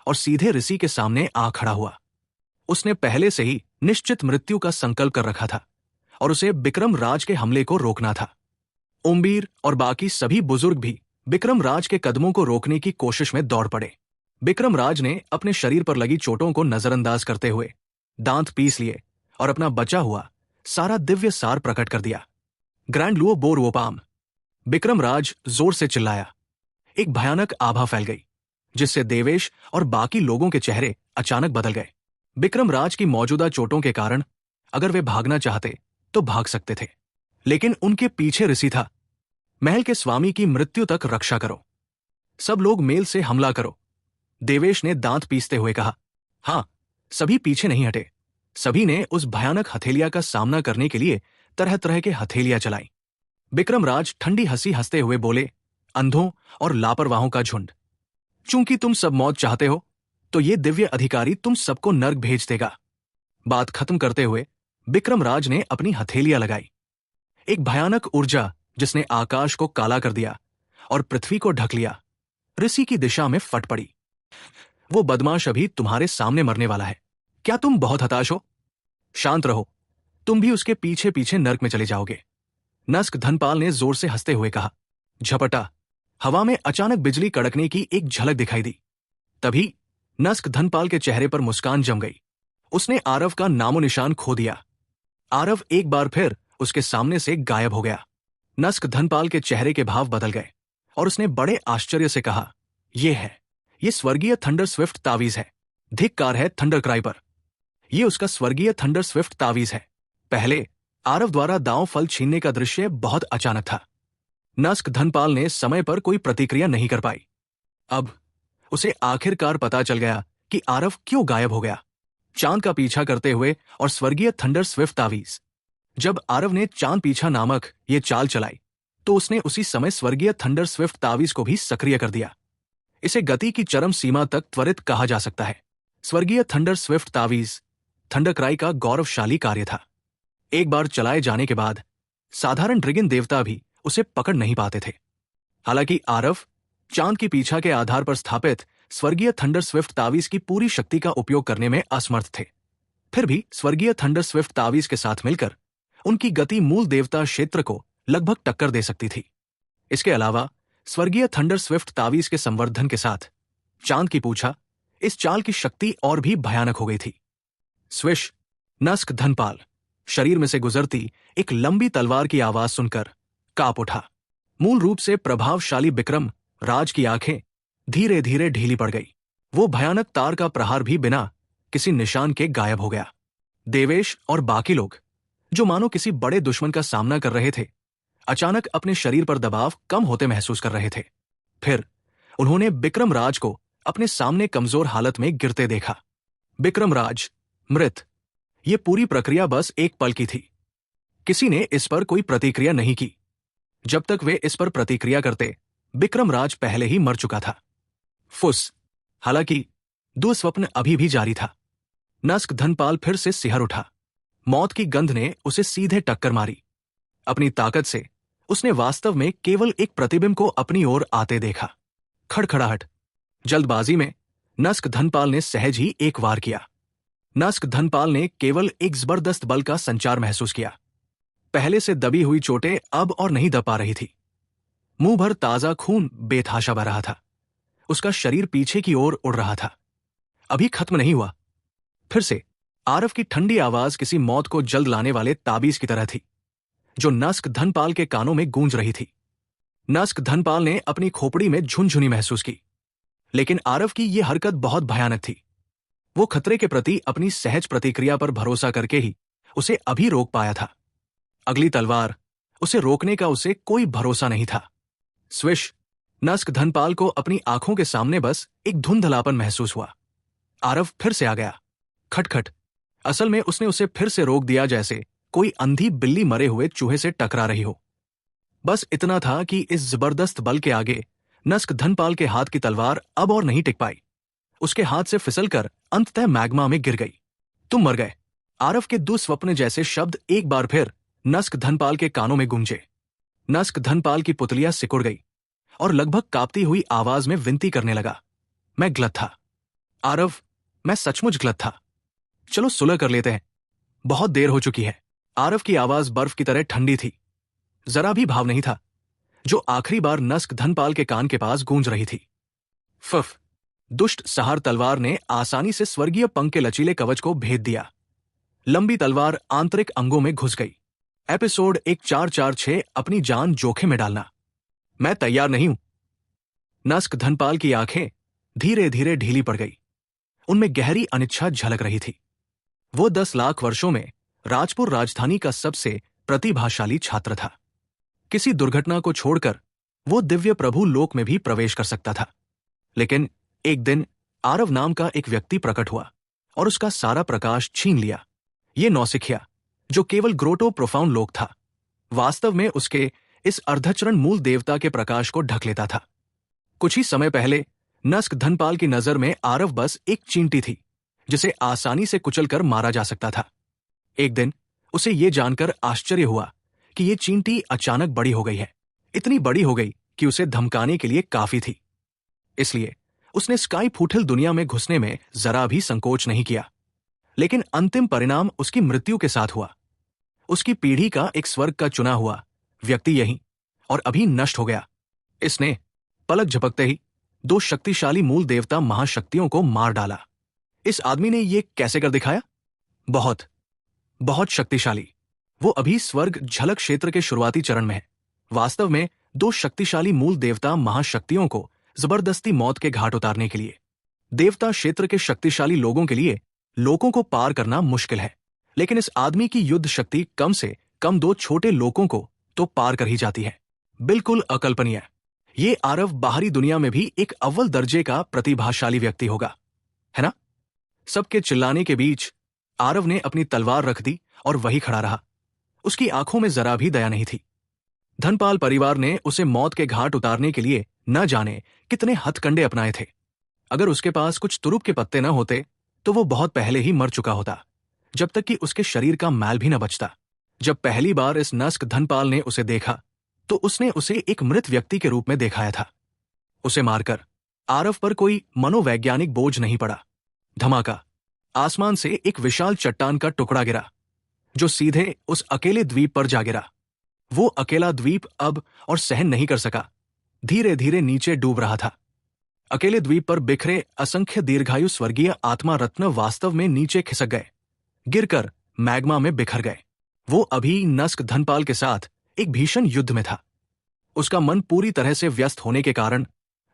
और सीधे ऋषि के सामने आ खड़ा हुआ। उसने पहले से ही निश्चित मृत्यु का संकल्प कर रखा था और उसे बिक्रमराज के हमले को रोकना था। ओमबीर और बाकी सभी बुजुर्ग भी बिक्रमराज के कदमों को रोकने की कोशिश में दौड़ पड़े। बिक्रमराज ने अपने शरीर पर लगी चोटों को नजरअंदाज करते हुए दांत पीस लिए और अपना बचा हुआ सारा दिव्य सार प्रकट कर दिया। ग्रैंड लुओ बोरवोपाम, बिक्रमराज जोर से चिल्लाया। एक भयानक आभा फैल गई, जिससे देवेश और बाकी लोगों के चेहरे अचानक बदल गए। बिक्रमराज की मौजूदा चोटों के कारण अगर वे भागना चाहते तो भाग सकते थे, लेकिन उनके पीछे ऋषि था। महल के स्वामी की मृत्यु तक रक्षा करो, सब लोग मेल से हमला करो, देवेश ने दांत पीसते हुए कहा। हां, सभी पीछे नहीं हटे। सभी ने उस भयानक हथेलिया का सामना करने के लिए तरह तरह के हथेलियां चलाई। बिक्रमराज ठंडी हंसी हंसते हुए बोले, अंधों और लापरवाहों का झुंड, चूंकि तुम सब मौत चाहते हो तो ये दिव्य अधिकारी तुम सबको नर्क भेज देगा। बात खत्म करते हुए बिक्रमराज ने अपनी हथेलियां लगाई। एक भयानक ऊर्जा जिसने आकाश को काला कर दिया और पृथ्वी को ढक लिया, ऋषि की दिशा में फट पड़ी। वो बदमाश अभी तुम्हारे सामने मरने वाला है। क्या तुम बहुत हताश हो? शांत रहो, तुम भी उसके पीछे पीछे नर्क में चले जाओगे। नस्क धनपाल ने जोर से हंसते हुए कहा। झपटा, हवा में अचानक बिजली कड़कने की एक झलक दिखाई दी। तभी नस्क धनपाल के चेहरे पर मुस्कान जम गई। उसने आरव का नामो निशान खो दिया। आरव एक बार फिर उसके सामने से गायब हो गया। नस्क धनपाल के चेहरे के भाव बदल गए और उसने बड़े आश्चर्य से कहा, ये स्वर्गीय थंडर स्विफ्ट तावीज है। धिक्कार है थंडर क्राई पर। ये उसका स्वर्गीय थंडर स्विफ्ट तावीज है। पहले आरव द्वारा दांव फल छीनने का दृश्य बहुत अचानक था। नस्क धनपाल ने समय पर कोई प्रतिक्रिया नहीं कर पाई। अब उसे आखिरकार पता चल गया कि आरव क्यों गायब हो गया। चांद का पीछा करते हुए और स्वर्गीय थंडर स्विफ्ट तावीज। जब आरव ने चांद पीछा नामक ये चाल चलाई तो उसने उसी समय स्वर्गीय थंडर स्विफ्ट तावीज को भी सक्रिय कर दिया। इसे गति की चरम सीमा तक त्वरित कहा जा सकता है। स्वर्गीय थंडर स्विफ्ट तावीज थंडर क्राई का गौरवशाली कार्य था। एक बार चलाए जाने के बाद साधारण ड्रैगन देवता भी उसे पकड़ नहीं पाते थे। हालांकि आरव चांद की पीछा के आधार पर स्थापित स्वर्गीय थंडर स्विफ्ट तावीज की पूरी शक्ति का उपयोग करने में असमर्थ थे। फिर भी स्वर्गीय थंडर स्विफ्ट तावीज के साथ मिलकर उनकी गति मूल देवता क्षेत्र को लगभग टक्कर दे सकती थी। इसके अलावा स्वर्गीय थंडर स्विफ्ट तावीज के संवर्धन के साथ चांद की पूछा इस चाल की शक्ति और भी भयानक हो गई थी। स्विश, नस्क धनपाल शरीर में से गुजरती एक लंबी तलवार की आवाज सुनकर कांप उठा। मूल रूप से प्रभावशाली बिक्रम राज की आंखें धीरे धीरे ढीली पड़ गई। वो भयानक तार का प्रहार भी बिना किसी निशान के गायब हो गया। देवेश और बाकी लोग, जो मानो किसी बड़े दुश्मन का सामना कर रहे थे, अचानक अपने शरीर पर दबाव कम होते महसूस कर रहे थे। फिर उन्होंने बिक्रमराज को अपने सामने कमजोर हालत में गिरते देखा। बिक्रमराज मृत। ये पूरी प्रक्रिया बस एक पल की थी। किसी ने इस पर कोई प्रतिक्रिया नहीं की। जब तक वे इस पर प्रतिक्रिया करते, बिक्रमराज पहले ही मर चुका था। फुस। हालांकि दुस्वप्न अभी भी जारी था। नस्क धनपाल फिर से सिहर उठा। मौत की गंध ने उसे सीधे टक्कर मारी। अपनी ताकत से उसने वास्तव में केवल एक प्रतिबिंब को अपनी ओर आते देखा। खड़खड़ाहट। जल्दबाजी में नस्क धनपाल ने सहज ही एक वार किया। नस्क धनपाल ने केवल एक जबरदस्त बल का संचार महसूस किया। पहले से दबी हुई चोटें अब और नहीं दब पा रही थी। मुंह भर ताजा खून बेतहाशा बह रहा था। उसका शरीर पीछे की ओर उड़ रहा था। अभी खत्म नहीं हुआ। फिर से आरव की ठंडी आवाज किसी मौत को जल्द लाने वाले ताबीज की तरह थी, जो नस्क धनपाल के कानों में गूंज रही थी। नस्क धनपाल ने अपनी खोपड़ी में झुनझुनी महसूस की, लेकिन आरव की यह हरकत बहुत भयानक थी। वो खतरे के प्रति अपनी सहज प्रतिक्रिया पर भरोसा करके ही उसे अभी रोक पाया था। अगली तलवार उसे रोकने का उसे कोई भरोसा नहीं था। स्विश। नस्क धनपाल को अपनी आंखों के सामने बस एक धुंधलापन महसूस हुआ। आरव फिर से आ गया। खटखट। असल में उसने उसे फिर से रोक दिया, जैसे कोई अंधी बिल्ली मरे हुए चूहे से टकरा रही हो। बस इतना था कि इस जबरदस्त बल के आगे नस्क धनपाल के हाथ की तलवार अब और नहीं टिक पाई। उसके हाथ से फिसलकर अंततः मैग्मा में गिर गई। तुम मर गए। आरव के दुस्वप्न जैसे शब्द एक बार फिर नस्क धनपाल के कानों में गूंजे। नस्क धनपाल की पुतलियां सिकुड़ गई और लगभग कांपती हुई आवाज में विनती करने लगा। मैं गलत था आरव, मैं सचमुच गलत था। चलो सुलह कर लेते हैं, बहुत देर हो चुकी है। आरव की आवाज बर्फ की तरह ठंडी थी। जरा भी भाव नहीं था, जो आखिरी बार नस्क धनपाल के कान के पास गूंज रही थी। फफ। दुष्ट सहार तलवार ने आसानी से स्वर्गीय पंख के लचीले कवच को भेद दिया। लंबी तलवार आंतरिक अंगों में घुस गई। एपिसोड 1446 अपनी जान जोखिम में डालना। मैं तैयार नहीं हूं। नस्क धनपाल की आंखें धीरे धीरे ढीली पड़ गई। उनमें गहरी अनिच्छा झलक रही थी। वो 10 लाख वर्षों में राजपुर राजधानी का सबसे प्रतिभाशाली छात्र था। किसी दुर्घटना को छोड़कर वो दिव्य प्रभु लोक में भी प्रवेश कर सकता था। लेकिन एक दिन आरव नाम का एक व्यक्ति प्रकट हुआ और उसका सारा प्रकाश छीन लिया। ये नौसिखिया, जो केवल ग्रोटो प्रोफाउंड लोक था, वास्तव में उसके इस अर्धचरण मूल देवता के प्रकाश को ढक लेता था। कुछ ही समय पहले नस्क धनपाल की नजर में आरव बस एक चींटी थी जिसे आसानी से कुचलकर मारा जा सकता था। एक दिन उसे यह जानकर आश्चर्य हुआ कि यह चींटी अचानक बड़ी हो गई है। इतनी बड़ी हो गई कि उसे धमकाने के लिए काफी थी। इसलिए उसने स्काई फूटिल दुनिया में घुसने में जरा भी संकोच नहीं किया। लेकिन अंतिम परिणाम उसकी मृत्यु के साथ हुआ। उसकी पीढ़ी का एक स्वर्ग का चुना हुआ व्यक्ति यहीं और अभी नष्ट हो गया। इसने पलक झपकते ही 2 शक्तिशाली मूल देवता महाशक्तियों को मार डाला। इस आदमी ने यह कैसे कर दिखाया? बहुत बहुत शक्तिशाली। वो अभी स्वर्ग झलक क्षेत्र के शुरुआती चरण में है। वास्तव में 2 शक्तिशाली मूल देवता महाशक्तियों को जबरदस्ती मौत के घाट उतारने के लिए। देवता क्षेत्र के शक्तिशाली लोगों के लिए लोकों को पार करना मुश्किल है, लेकिन इस आदमी की युद्ध शक्ति कम से कम 2 छोटे लोकों को तो पार कर ही जाती है। बिल्कुल अकल्पनीय। ये आरव बाहरी दुनिया में भी एक अव्वल दर्जे का प्रतिभाशाली व्यक्ति होगा, है ना? सबके चिल्लाने के बीच आरव ने अपनी तलवार रख दी और वही खड़ा रहा। उसकी आंखों में जरा भी दया नहीं थी। धनपाल परिवार ने उसे मौत के घाट उतारने के लिए न जाने कितने हथकंडे अपनाए थे। अगर उसके पास कुछ तुरुप के पत्ते न होते तो वो बहुत पहले ही मर चुका होता, जब तक कि उसके शरीर का मैल भी न बचता। जब पहली बार इस नस्क धनपाल ने उसे देखा तो उसने उसे एक मृत व्यक्ति के रूप में देखाया था। उसे मारकर आरव पर कोई मनोवैज्ञानिक बोझ नहीं पड़ा। धमाका! आसमान से एक विशाल चट्टान का टुकड़ा गिरा जो सीधे उस अकेले द्वीप पर जा गिरा। वो अकेला द्वीप अब और सहन नहीं कर सका। धीरे धीरे नीचे डूब रहा था। अकेले द्वीप पर बिखरे असंख्य दीर्घायु स्वर्गीय आत्मा रत्न वास्तव में नीचे खिसक गए, गिरकर मैग्मा में बिखर गए। वो अभी नस्क धनपाल के साथ एक भीषण युद्ध में था। उसका मन पूरी तरह से व्यस्त होने के कारण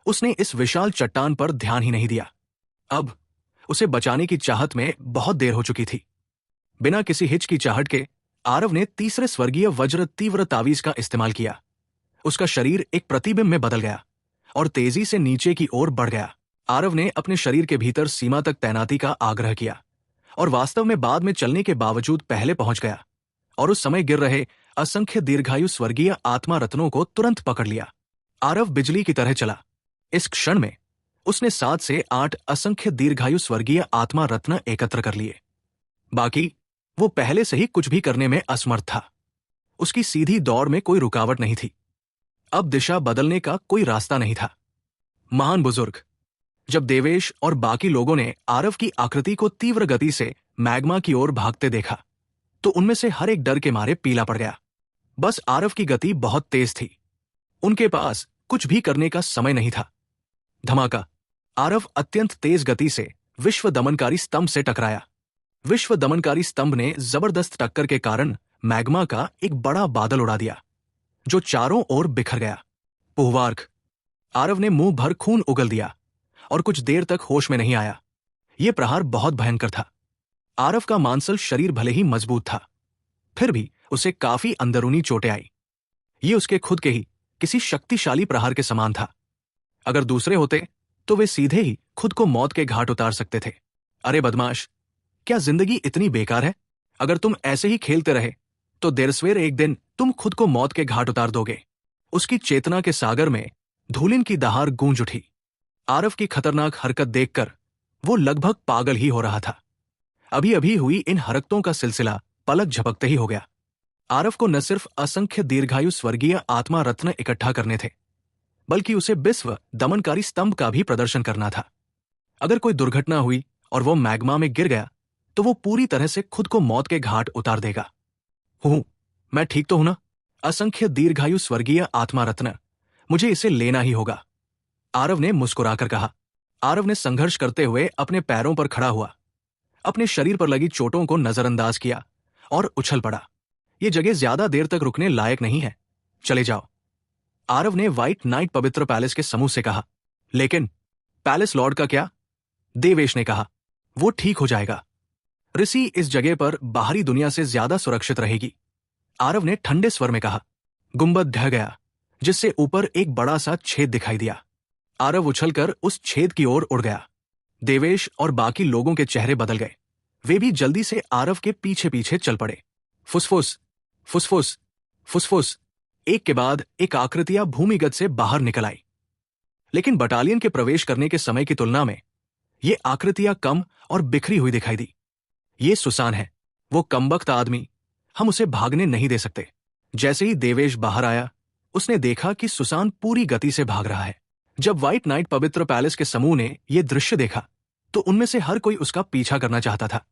उसने इस विशाल चट्टान पर ध्यान ही नहीं दिया। अब उसे बचाने की चाहत में बहुत देर हो चुकी थी। बिना किसी हिचकिचाहट के आरव ने तीसरे स्वर्गीय वज्र तीव्र तावीज का इस्तेमाल किया। उसका शरीर एक प्रतिबिंब में बदल गया और तेजी से नीचे की ओर बढ़ गया। आरव ने अपने शरीर के भीतर सीमा तक तैनाती का आग्रह किया और वास्तव में बाद में चलने के बावजूद पहले पहुंच गया और उस समय गिर रहे असंख्य दीर्घायु स्वर्गीय आत्मा रत्नों को तुरंत पकड़ लिया। आरव बिजली की तरह चला। इस क्षण में उसने 7 से 8 असंख्य दीर्घायु स्वर्गीय आत्मा रत्न एकत्र कर लिए। बाकी वो पहले से ही कुछ भी करने में असमर्थ था। उसकी सीधी दौड़ में कोई रुकावट नहीं थी। अब दिशा बदलने का कोई रास्ता नहीं था। महान बुजुर्ग, जब देवेश और बाकी लोगों ने आरव की आकृति को तीव्र गति से मैग्मा की ओर भागते देखा तो उनमें से हर एक डर के मारे पीला पड़ गया। बस आरव की गति बहुत तेज थी। उनके पास कुछ भी करने का समय नहीं था। धमाका! आरव अत्यंत तेज गति से विश्व दमनकारी स्तंभ से टकराया। विश्व दमनकारी स्तंभ ने जबरदस्त टक्कर के कारण मैग्मा का एक बड़ा बादल उड़ा दिया जो चारों ओर बिखर गया। पुहवार्क! आरव ने मुंह भर खून उगल दिया और कुछ देर तक होश में नहीं आया। यह प्रहार बहुत भयंकर था। आरव का मांसल शरीर भले ही मजबूत था, फिर भी उसे काफी अंदरूनी चोटें आई। ये उसके खुद के ही किसी शक्तिशाली प्रहार के समान था। अगर दूसरे होते तो वे सीधे ही खुद को मौत के घाट उतार सकते थे। अरे बदमाश, क्या जिंदगी इतनी बेकार है? अगर तुम ऐसे ही खेलते रहे तो देर सवेर एक दिन तुम खुद को मौत के घाट उतार दोगे। उसकी चेतना के सागर में धूलिन की दहाड़ गूंज उठी। आरव की खतरनाक हरकत देखकर वो लगभग पागल ही हो रहा था। अभी अभी हुई इन हरकतों का सिलसिला पलक झपकते ही हो गया। आरव को न सिर्फ असंख्य दीर्घायु स्वर्गीय आत्मा रत्न इकट्ठा करने थे, बल्कि उसे विश्व दमनकारी स्तंभ का भी प्रदर्शन करना था। अगर कोई दुर्घटना हुई और वो मैग्मा में गिर गया तो वो पूरी तरह से खुद को मौत के घाट उतार देगा। मैं ठीक तो हूं ना? असंख्य दीर्घायु स्वर्गीय आत्मा रत्न, मुझे इसे लेना ही होगा, आरव ने मुस्कुराकर कहा। आरव ने संघर्ष करते हुए अपने पैरों पर खड़ा हुआ। अपने शरीर पर लगी चोटों को नजरअंदाज किया और उछल पड़ा। ये जगह ज्यादा देर तक रुकने लायक नहीं है, चले जाओ। आरव ने व्हाइट नाइट पवित्र पैलेस के समूह से कहा। लेकिन पैलेस लॉर्ड का क्या? देवेश ने कहा। वो ठीक हो जाएगा। ऋषि इस जगह पर बाहरी दुनिया से ज्यादा सुरक्षित रहेगी, आरव ने ठंडे स्वर में कहा। गुंबद ढह गया, जिससे ऊपर एक बड़ा सा छेद दिखाई दिया। आरव उछलकर उस छेद की ओर उड़ गया। देवेश और बाकी लोगों के चेहरे बदल गए। वे भी जल्दी से आरव के पीछे पीछे चल पड़े। फुसफुस, फुसफुस, फुसफुस, एक के बाद एक आकृतियां भूमिगत से बाहर निकल आई। लेकिन बटालियन के प्रवेश करने के समय की तुलना में ये आकृतियां कम और बिखरी हुई दिखाई दी। ये सुसान है, वो कमबख्त आदमी, हम उसे भागने नहीं दे सकते। जैसे ही देवेश बाहर आया, उसने देखा कि सुसान पूरी गति से भाग रहा है। जब व्हाइट नाइट पवित्र पैलेस के समूह ने यह दृश्य देखा, तो उनमें से हर कोई उसका पीछा करना चाहता था।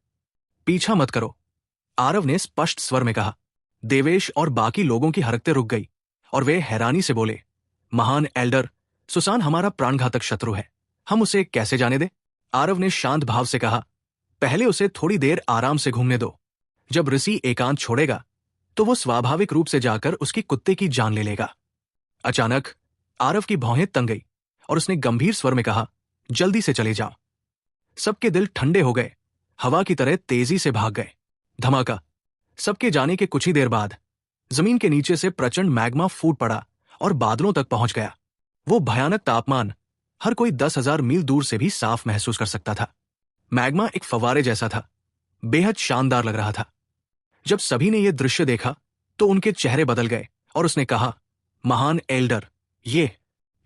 पीछा मत करो, आरव ने स्पष्ट स्वर में कहा। देवेश और बाकी लोगों की हरकतें रुक गई और वे हैरानी से बोले, महान एल्डर, सुसान हमारा प्राणघातक शत्रु है, हम उसे कैसे जाने दे? आरव ने शांत भाव से कहा, पहले उसे थोड़ी देर आराम से घूमने दो। जब ऋषि एकांत छोड़ेगा, तो वो स्वाभाविक रूप से जाकर उसकी कुत्ते की जान ले लेगा। अचानक आरव की भौहें तंग गई और उसने गंभीर स्वर में कहा, जल्दी से चले जाओ। सबके दिल ठंडे हो गए, हवा की तरह तेजी से भाग गए। धमाका। सबके जाने के कुछ ही देर बाद जमीन के नीचे से प्रचंड मैग्मा फूट पड़ा और बादलों तक पहुंच गया। वो भयानक तापमान हर कोई 10,000 मील दूर से भी साफ महसूस कर सकता था। मैग्मा एक फव्वारे जैसा था, बेहद शानदार लग रहा था। जब सभी ने यह दृश्य देखा, तो उनके चेहरे बदल गए और उसने कहा, महान एल्डर, ये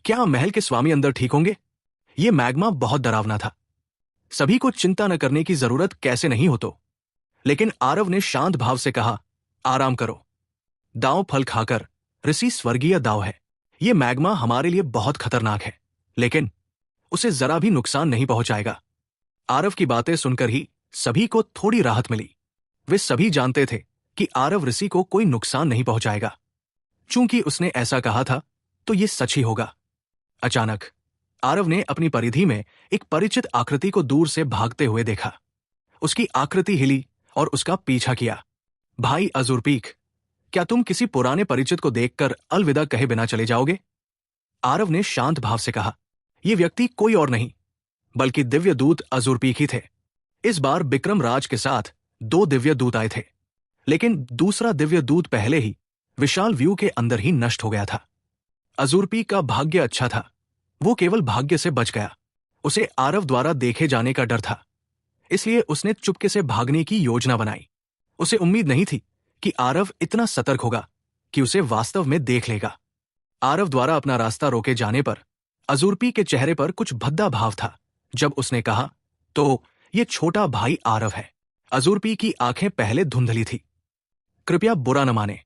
क्या महल के स्वामी अंदर ठीक होंगे? ये मैग्मा बहुत डरावना था। सभी को चिंता न करने की जरूरत कैसे नहीं हो तो। लेकिन आरव ने शांत भाव से कहा, आराम करो। दांव फल खाकर ऋषि स्वर्गीय दांव है। ये मैग्मा हमारे लिए बहुत खतरनाक है, लेकिन उसे जरा भी नुकसान नहीं पहुंचाएगा। आरव की बातें सुनकर ही सभी को थोड़ी राहत मिली। वे सभी जानते थे कि आरव ऋषि को कोई नुकसान नहीं पहुंचाएगा। चूंकि उसने ऐसा कहा था, तो ये सच ही होगा। अचानक आरव ने अपनी परिधि में एक परिचित आकृति को दूर से भागते हुए देखा। उसकी आकृति हिली और उसका पीछा किया। भाई अजूरपीक, क्या तुम किसी पुराने परिचित को देखकर अलविदा कहे बिना चले जाओगे? आरव ने शांत भाव से कहा। यह व्यक्ति कोई और नहीं, बल्कि दिव्य दूत अजूरपीक ही थे। इस बार बिक्रम राज के साथ 2 दिव्य दूत आए थे, लेकिन दूसरा दिव्य दूत पहले ही विशाल व्यू के अंदर ही नष्ट हो गया था। अजूरपीक का भाग्य अच्छा था, वो केवल भाग्य से बच गया। उसे आरव द्वारा देखे जाने का डर था, इसलिए उसने चुपके से भागने की योजना बनाई। उसे उम्मीद नहीं थी कि आरव इतना सतर्क होगा कि उसे वास्तव में देख लेगा। आरव द्वारा अपना रास्ता रोके जाने पर अजूरपीक के चेहरे पर कुछ भद्दा भाव था। जब उसने कहा, तो ये छोटा भाई आरव है। अजूरपीक की आंखें पहले धुंधली थी। कृपया बुरा न माने,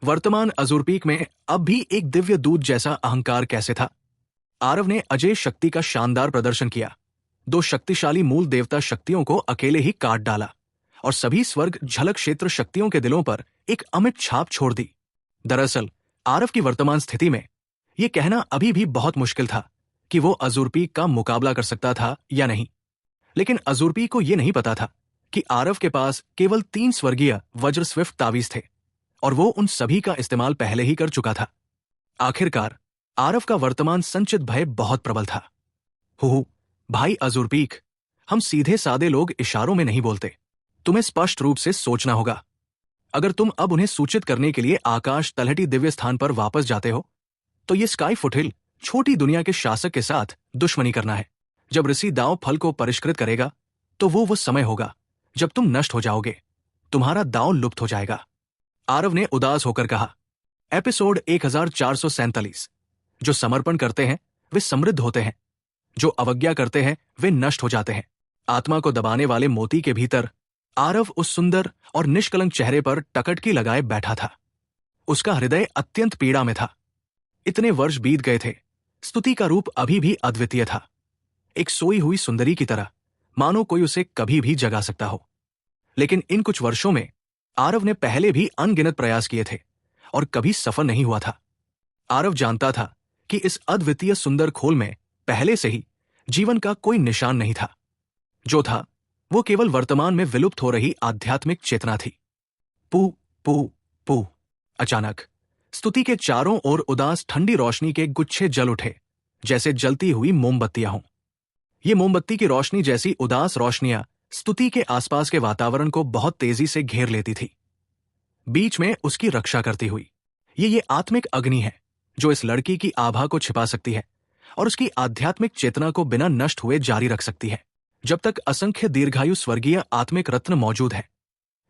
वर्तमान अजूरपीक में अब भी एक दिव्य दूत जैसा अहंकार कैसे था? आरव ने अजय शक्ति का शानदार प्रदर्शन किया। 2 शक्तिशाली मूल देवता शक्तियों को अकेले ही काट डाला और सभी स्वर्ग झलक क्षेत्र शक्तियों के दिलों पर एक अमिट छाप छोड़ दी। दरअसल आरव की वर्तमान स्थिति में यह कहना अभी भी बहुत मुश्किल था कि वो अजूरपीक का मुकाबला कर सकता था या नहीं। लेकिन अजूरपीक को यह नहीं पता था कि आरव के पास केवल 3 स्वर्गीय वज्र स्विफ्ट तावीज थे और वो उन सभी का इस्तेमाल पहले ही कर चुका था। आखिरकार आरव का वर्तमान संचित भय बहुत प्रबल था। हु भाई अजूरपीक, हम सीधे सादे लोग इशारों में नहीं बोलते। तुम्हें स्पष्ट रूप से सोचना होगा। अगर तुम अब उन्हें सूचित करने के लिए आकाश तलहटी दिव्य स्थान पर वापस जाते हो, तो ये स्काई फुटहिल छोटी दुनिया के शासक के साथ दुश्मनी करना है। जब ऋषि दांव फल को परिष्कृत करेगा, तो वो समय होगा जब तुम नष्ट हो जाओगे। तुम्हारा दांव लुप्त हो जाएगा। आरव ने उदास होकर कहा। एपिसोड 1447। जो समर्पण करते हैं वे समृद्ध होते हैं, जो अवज्ञा करते हैं वे नष्ट हो जाते हैं। आत्मा को दबाने वाले मोती के भीतर आरव उस सुंदर और निष्कलंक चेहरे पर टकटकी लगाए बैठा था। उसका हृदय अत्यंत पीड़ा में था। इतने वर्ष बीत गए थे, स्तुति का रूप अभी भी अद्वितीय था, एक सोई हुई सुंदरी की तरह, मानो कोई उसे कभी भी जगा सकता हो। लेकिन इन कुछ वर्षों में आरव ने पहले भी अनगिनत प्रयास किए थे और कभी सफल नहीं हुआ था। आरव जानता था कि इस अद्वितीय सुंदर खोल में पहले से ही जीवन का कोई निशान नहीं था। जो था वो केवल वर्तमान में विलुप्त हो रही आध्यात्मिक चेतना थी। पू पू पू। अचानक स्तुति के चारों ओर उदास ठंडी रोशनी के गुच्छे जल उठे, जैसे जलती हुई मोमबत्तियां हों। ये मोमबत्ती की रोशनी जैसी उदास रोशनियां स्तुति के आसपास के वातावरण को बहुत तेजी से घेर लेती थी, बीच में उसकी रक्षा करती हुई। ये आत्मिक अग्नि है जो इस लड़की की आभा को छिपा सकती है और उसकी आध्यात्मिक चेतना को बिना नष्ट हुए जारी रख सकती है जब तक असंख्य दीर्घायु स्वर्गीय आत्मिक रत्न मौजूद है।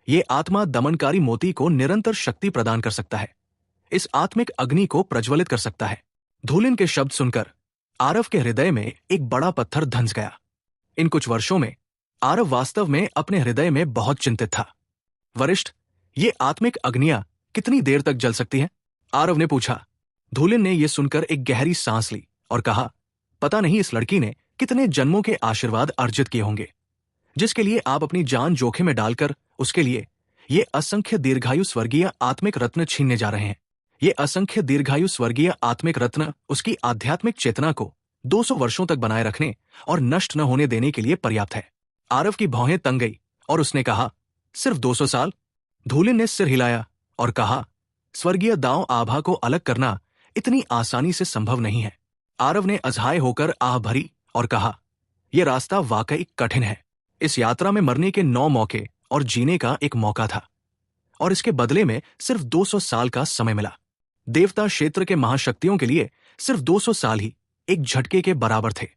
ये आत्मा दमनकारी मोती को निरंतर शक्ति प्रदान कर सकता है, इस आत्मिक अग्नि को प्रज्वलित कर सकता है। धूलिन के शब्द सुनकर आरव के हृदय में एक बड़ा पत्थर धंस गया। इन कुछ वर्षों में आरव वास्तव में अपने हृदय में बहुत चिंतित था। वरिष्ठ, ये आत्मिक अग्नियां कितनी देर तक जल सकती हैं? आरव ने पूछा। धूलिन ने यह सुनकर एक गहरी सांस ली और कहा, पता नहीं इस लड़की ने कितने जन्मों के आशीर्वाद अर्जित किए होंगे, जिसके लिए आप अपनी जान जोखिम में डालकर उसके लिए ये असंख्य दीर्घायु स्वर्गीय आत्मिक रत्न छीनने जा रहे हैं। ये असंख्य दीर्घायु स्वर्गीय आत्मिक रत्न उसकी आध्यात्मिक चेतना को 200 वर्षों तक बनाए रखने और नष्ट न होने देने के लिए पर्याप्त है। आरव की भौहें तंग गई और उसने कहा, सिर्फ 200 साल? धूलिन ने सिर हिलाया और कहा, स्वर्गीय दांव आभा को अलग करना इतनी आसानी से संभव नहीं है। आरव ने अझाए होकर आह भरी और कहा, यह रास्ता वाकई कठिन है। इस यात्रा में मरने के 9 मौके और जीने का एक मौका था, और इसके बदले में सिर्फ 200 साल का समय मिला। देवता क्षेत्र के महाशक्तियों के लिए सिर्फ 200 साल ही एक झटके के बराबर थे।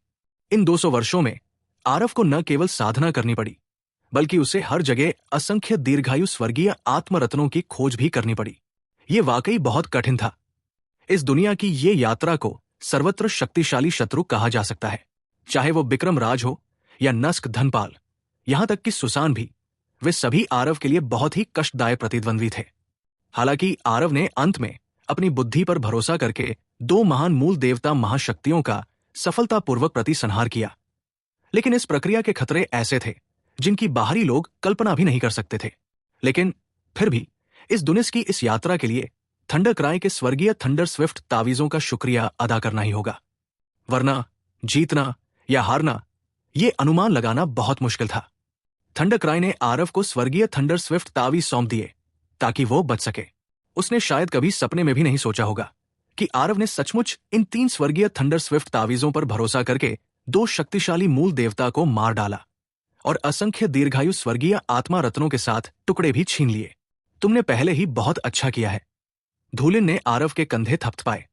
इन 200 वर्षों में आरव को न केवल साधना करनी पड़ी, बल्कि उसे हर जगह असंख्य दीर्घायु स्वर्गीय आत्मरत्नों की खोज भी करनी पड़ी। ये वाकई बहुत कठिन था। इस दुनिया की ये यात्रा को सर्वत्र शक्तिशाली शत्रु कहा जा सकता है, चाहे वो विक्रम राज हो या नस्क धनपाल, यहां तक कि सुसान भी। वे सभी आरव के लिए बहुत ही कष्टदायक प्रतिद्वंद्वी थे। हालांकि आरव ने अंत में अपनी बुद्धि पर भरोसा करके 2 महान मूल देवता महाशक्तियों का सफलतापूर्वक प्रतिसंहार किया, लेकिन इस प्रक्रिया के खतरे ऐसे थे जिनकी बाहरी लोग कल्पना भी नहीं कर सकते थे। लेकिन फिर भी इस दुनिया की इस यात्रा के लिए थंडर क्राई के स्वर्गीय थंडर स्विफ्ट तावीजों का शुक्रिया अदा करना ही होगा, वरना जीतना या हारना ये अनुमान लगाना बहुत मुश्किल था। थंडर क्राई ने आरव को स्वर्गीय थंडर स्विफ्ट तावीज सौंप दिए ताकि वो बच सके। उसने शायद कभी सपने में भी नहीं सोचा होगा कि आरव ने सचमुच इन 3 स्वर्गीय थंडर स्विफ्ट तावीजों पर भरोसा करके 2 शक्तिशाली मूल देवता को मार डाला और असंख्य दीर्घायु स्वर्गीय आत्मा रत्नों के साथ टुकड़े भी छीन लिए। तुमने पहले ही बहुत अच्छा किया है। धूलिन ने आरव के कंधे थपथपाए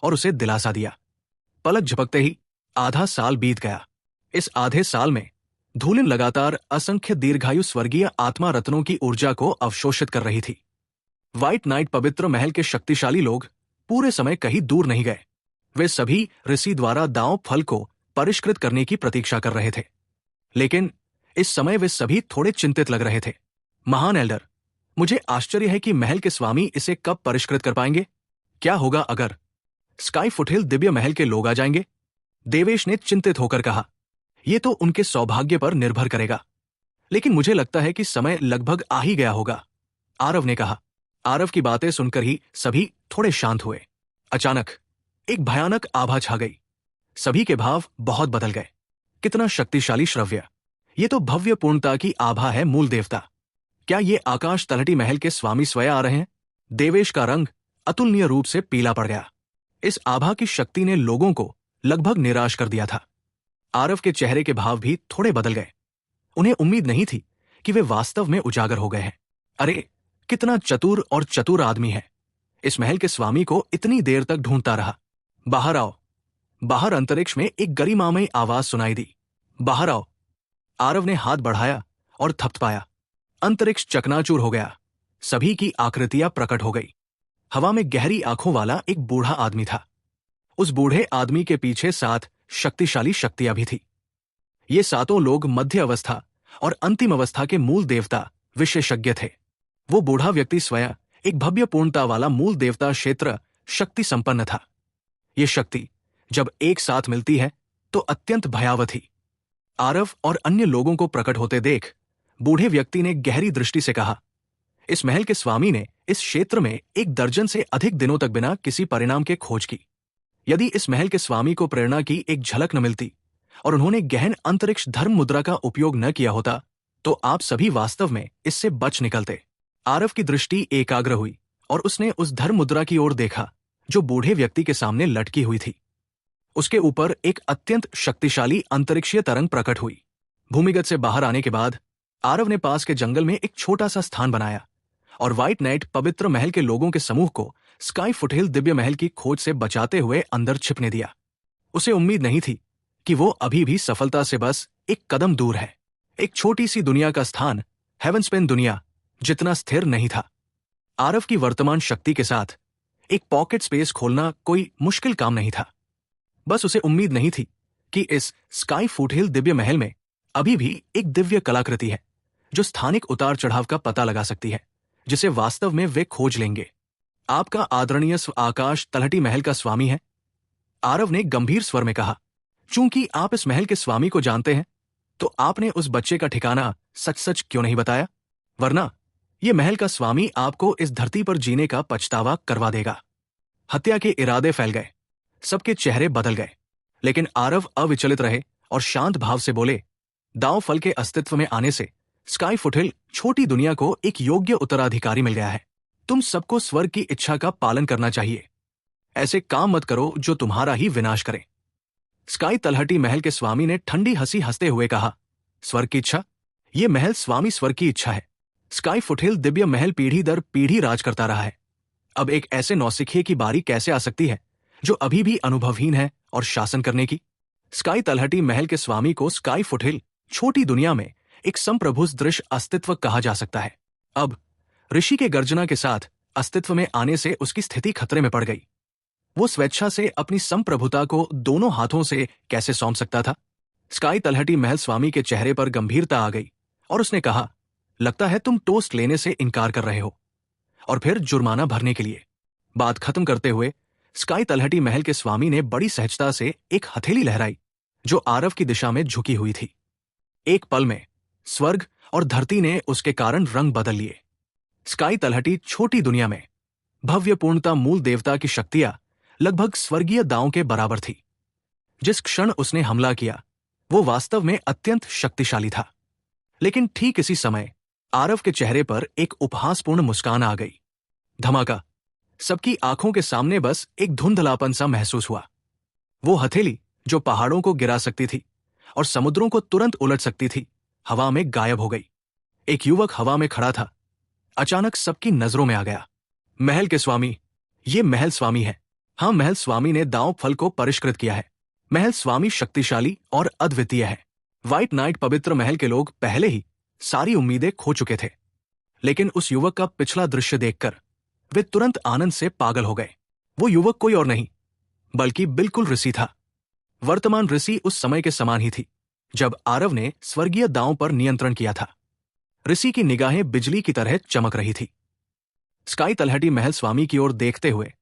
और उसे दिलासा दिया। पलक झपकते ही आधा साल बीत गया। इस आधे साल में धूलिन लगातार असंख्य दीर्घायु स्वर्गीय आत्मा रत्नों की ऊर्जा को अवशोषित कर रही थी। व्हाइट नाइट पवित्र महल के शक्तिशाली लोग पूरे समय कहीं दूर नहीं गए। वे सभी ऋषि द्वारा दांव फल को परिष्कृत करने की प्रतीक्षा कर रहे थे, लेकिन इस समय वे सभी थोड़े चिंतित लग रहे थे। महान एल्डर, मुझे आश्चर्य है कि महल के स्वामी इसे कब परिष्कृत कर पाएंगे। क्या होगा अगर स्काई फुटहिल दिव्य महल के लोग आ जाएंगे? देवेश ने चिंतित होकर कहा। यह तो उनके सौभाग्य पर निर्भर करेगा, लेकिन मुझे लगता है कि समय लगभग आ ही गया होगा, आरव ने कहा। आरव की बातें सुनकर ही सभी थोड़े शांत हुए। अचानक एक भयानक आभा छा गई। सभी के भाव बहुत बदल गए। कितना शक्तिशाली श्रव्य! ये तो भव्य पूर्णता की आभा है मूल देवता। क्या ये आकाश तलहटी महल के स्वामी स्वयं आ रहे हैं? देवेश का रंग अतुलनीय रूप से पीला पड़ गया। इस आभा की शक्ति ने लोगों को लगभग निराश कर दिया था। आरव के चेहरे के भाव भी थोड़े बदल गए। उन्हें उम्मीद नहीं थी कि वे वास्तव में उजागर हो गए हैं। अरे, कितना चतुर और चतुर आदमी है। इस महल के स्वामी को इतनी देर तक ढूंढता रहा। बाहर आओ। बाहर अंतरिक्ष में एक गरिमामयी आवाज सुनाई दी। बाहर आओ। आरव ने हाथ बढ़ाया और थपथपाया। अंतरिक्ष चकनाचूर हो गया। सभी की आकृतियां प्रकट हो गई। हवा में गहरी आंखों वाला एक बूढ़ा आदमी था। उस बूढ़े आदमी के पीछे 7 शक्तिशाली शक्तियां भी थी। ये 7 लोग मध्य अवस्था और अंतिम अवस्था के मूल देवता विशेषज्ञ थे। वो बूढ़ा व्यक्ति स्वयं एक भव्य पूर्णता वाला मूल देवता क्षेत्र शक्ति संपन्न था। ये शक्ति जब एक साथ मिलती है तो अत्यंत भयावह थी। आरव और अन्य लोगों को प्रकट होते देख बूढ़े व्यक्ति ने गहरी दृष्टि से कहा, इस महल के स्वामी ने इस क्षेत्र में 1 दर्जन से अधिक दिनों तक बिना किसी परिणाम के खोज की। यदि इस महल के स्वामी को प्रेरणा की एक झलक न मिलती और उन्होंने गहन अंतरिक्ष धर्म मुद्रा का उपयोग न किया होता तो आप सभी वास्तव में इससे बच निकलते। आरव की दृष्टि एकाग्र हुई और उसने उस धर्म मुद्रा की ओर देखा जो बूढ़े व्यक्ति के सामने लटकी हुई थी। उसके ऊपर एक अत्यंत शक्तिशाली अंतरिक्षीय तरंग प्रकट हुई। भूमिगत से बाहर आने के बाद आरव ने पास के जंगल में एक छोटा सा स्थान बनाया और व्हाइट नाइट पवित्र महल के लोगों के समूह को स्काई फुटहिल दिव्य महल की खोज से बचाते हुए अंदर छिपने दिया। उसे उम्मीद नहीं थी कि वो अभी भी सफलता से बस एक कदम दूर है। एक छोटी सी दुनिया का स्थान, हेवनस्पेन दुनिया, जितना स्थिर नहीं था। आरव की वर्तमान शक्ति के साथ एक पॉकेट स्पेस खोलना कोई मुश्किल काम नहीं था। बस उसे उम्मीद नहीं थी कि इस स्काई फुटहिल दिव्य महल में अभी भी एक दिव्य कलाकृति है जो स्थानिक उतार चढ़ाव का पता लगा सकती है, जिसे वास्तव में वे खोज लेंगे। आपका आदरणीय आकाश तलहटी महल का स्वामी है, आरव ने गंभीर स्वर में कहा। चूंकि आप इस महल के स्वामी को जानते हैं, तो आपने उस बच्चे का ठिकाना सच सच क्यों नहीं बताया? वरना यह महल का स्वामी आपको इस धरती पर जीने का पछतावा करवा देगा। हत्या के इरादे फैल गए, सबके चेहरे बदल गए, लेकिन आरव अविचलित रहे और शांत भाव से बोले, दाव फल के अस्तित्व में आने से स्काई फुटहिल छोटी दुनिया को एक योग्य उत्तराधिकारी मिल गया है। तुम सबको स्वर्ग की इच्छा का पालन करना चाहिए। ऐसे काम मत करो जो तुम्हारा ही विनाश करे। स्काई तलहटी महल के स्वामी ने ठंडी हंसी हंसते हुए कहा, स्वर्ग की इच्छा? यह महल स्वामी स्वर्ग की इच्छा है। स्काई फुटहिल दिव्य महल पीढ़ी दर पीढ़ी राज करता रहा है। अब एक ऐसे नौसिखिए की बारी कैसे आ सकती है जो अभी भी अनुभवहीन है और शासन करने की? स्काई तलहटी महल के स्वामी को स्काई फुटहिल छोटी दुनिया में एक संप्रभु दृश्य अस्तित्व कहा जा सकता है। अब ऋषि के गर्जना के साथ अस्तित्व में आने से उसकी स्थिति खतरे में पड़ गई। वो स्वेच्छा से अपनी संप्रभुता को दोनों हाथों से कैसे सौंप सकता था? स्काई तलहटी महल स्वामी के चेहरे पर गंभीरता आ गई और उसने कहा, लगता है तुम टोस्ट लेने से इनकार कर रहे हो और फिर जुर्माना भरने के लिए। बात खत्म करते हुए स्काई तलहटी महल के स्वामी ने बड़ी सहजता से एक हथेली लहराई जो आरव की दिशा में झुकी हुई थी। एक पल में स्वर्ग और धरती ने उसके कारण रंग बदल लिए। स्काई तलहटी छोटी दुनिया में भव्य पूर्णता मूल देवता की शक्तियां लगभग स्वर्गीय दांव के बराबर थी। जिस क्षण उसने हमला किया वो वास्तव में अत्यंत शक्तिशाली था। लेकिन ठीक इसी समय आरव के चेहरे पर एक उपहासपूर्ण मुस्कान आ गई। धमाका! सबकी आंखों के सामने बस एक धुंधलापन सा महसूस हुआ। वो हथेली जो पहाड़ों को गिरा सकती थी और समुद्रों को तुरंत उलट सकती थी, हवा में गायब हो गई। एक युवक हवा में खड़ा था, अचानक सबकी नजरों में आ गया। महल के स्वामी, ये महल स्वामी है। हाँ, महल स्वामी ने दांव फल को परिष्कृत किया है। महल स्वामी शक्तिशाली और अद्वितीय है। व्हाइट नाइट पवित्र महल के लोग पहले ही सारी उम्मीदें खो चुके थे, लेकिन उस युवक का पिछला दृश्य देखकर वे तुरंत आनंद से पागल हो गए। वो युवक कोई और नहीं बल्कि बिल्कुल ऋषि था। वर्तमान ऋषि उस समय के समान ही थी जब आरव ने स्वर्गीय दांव पर नियंत्रण किया था। ऋषि की निगाहें बिजली की तरह चमक रही थी। स्काई तलहटी महल स्वामी की ओर देखते हुए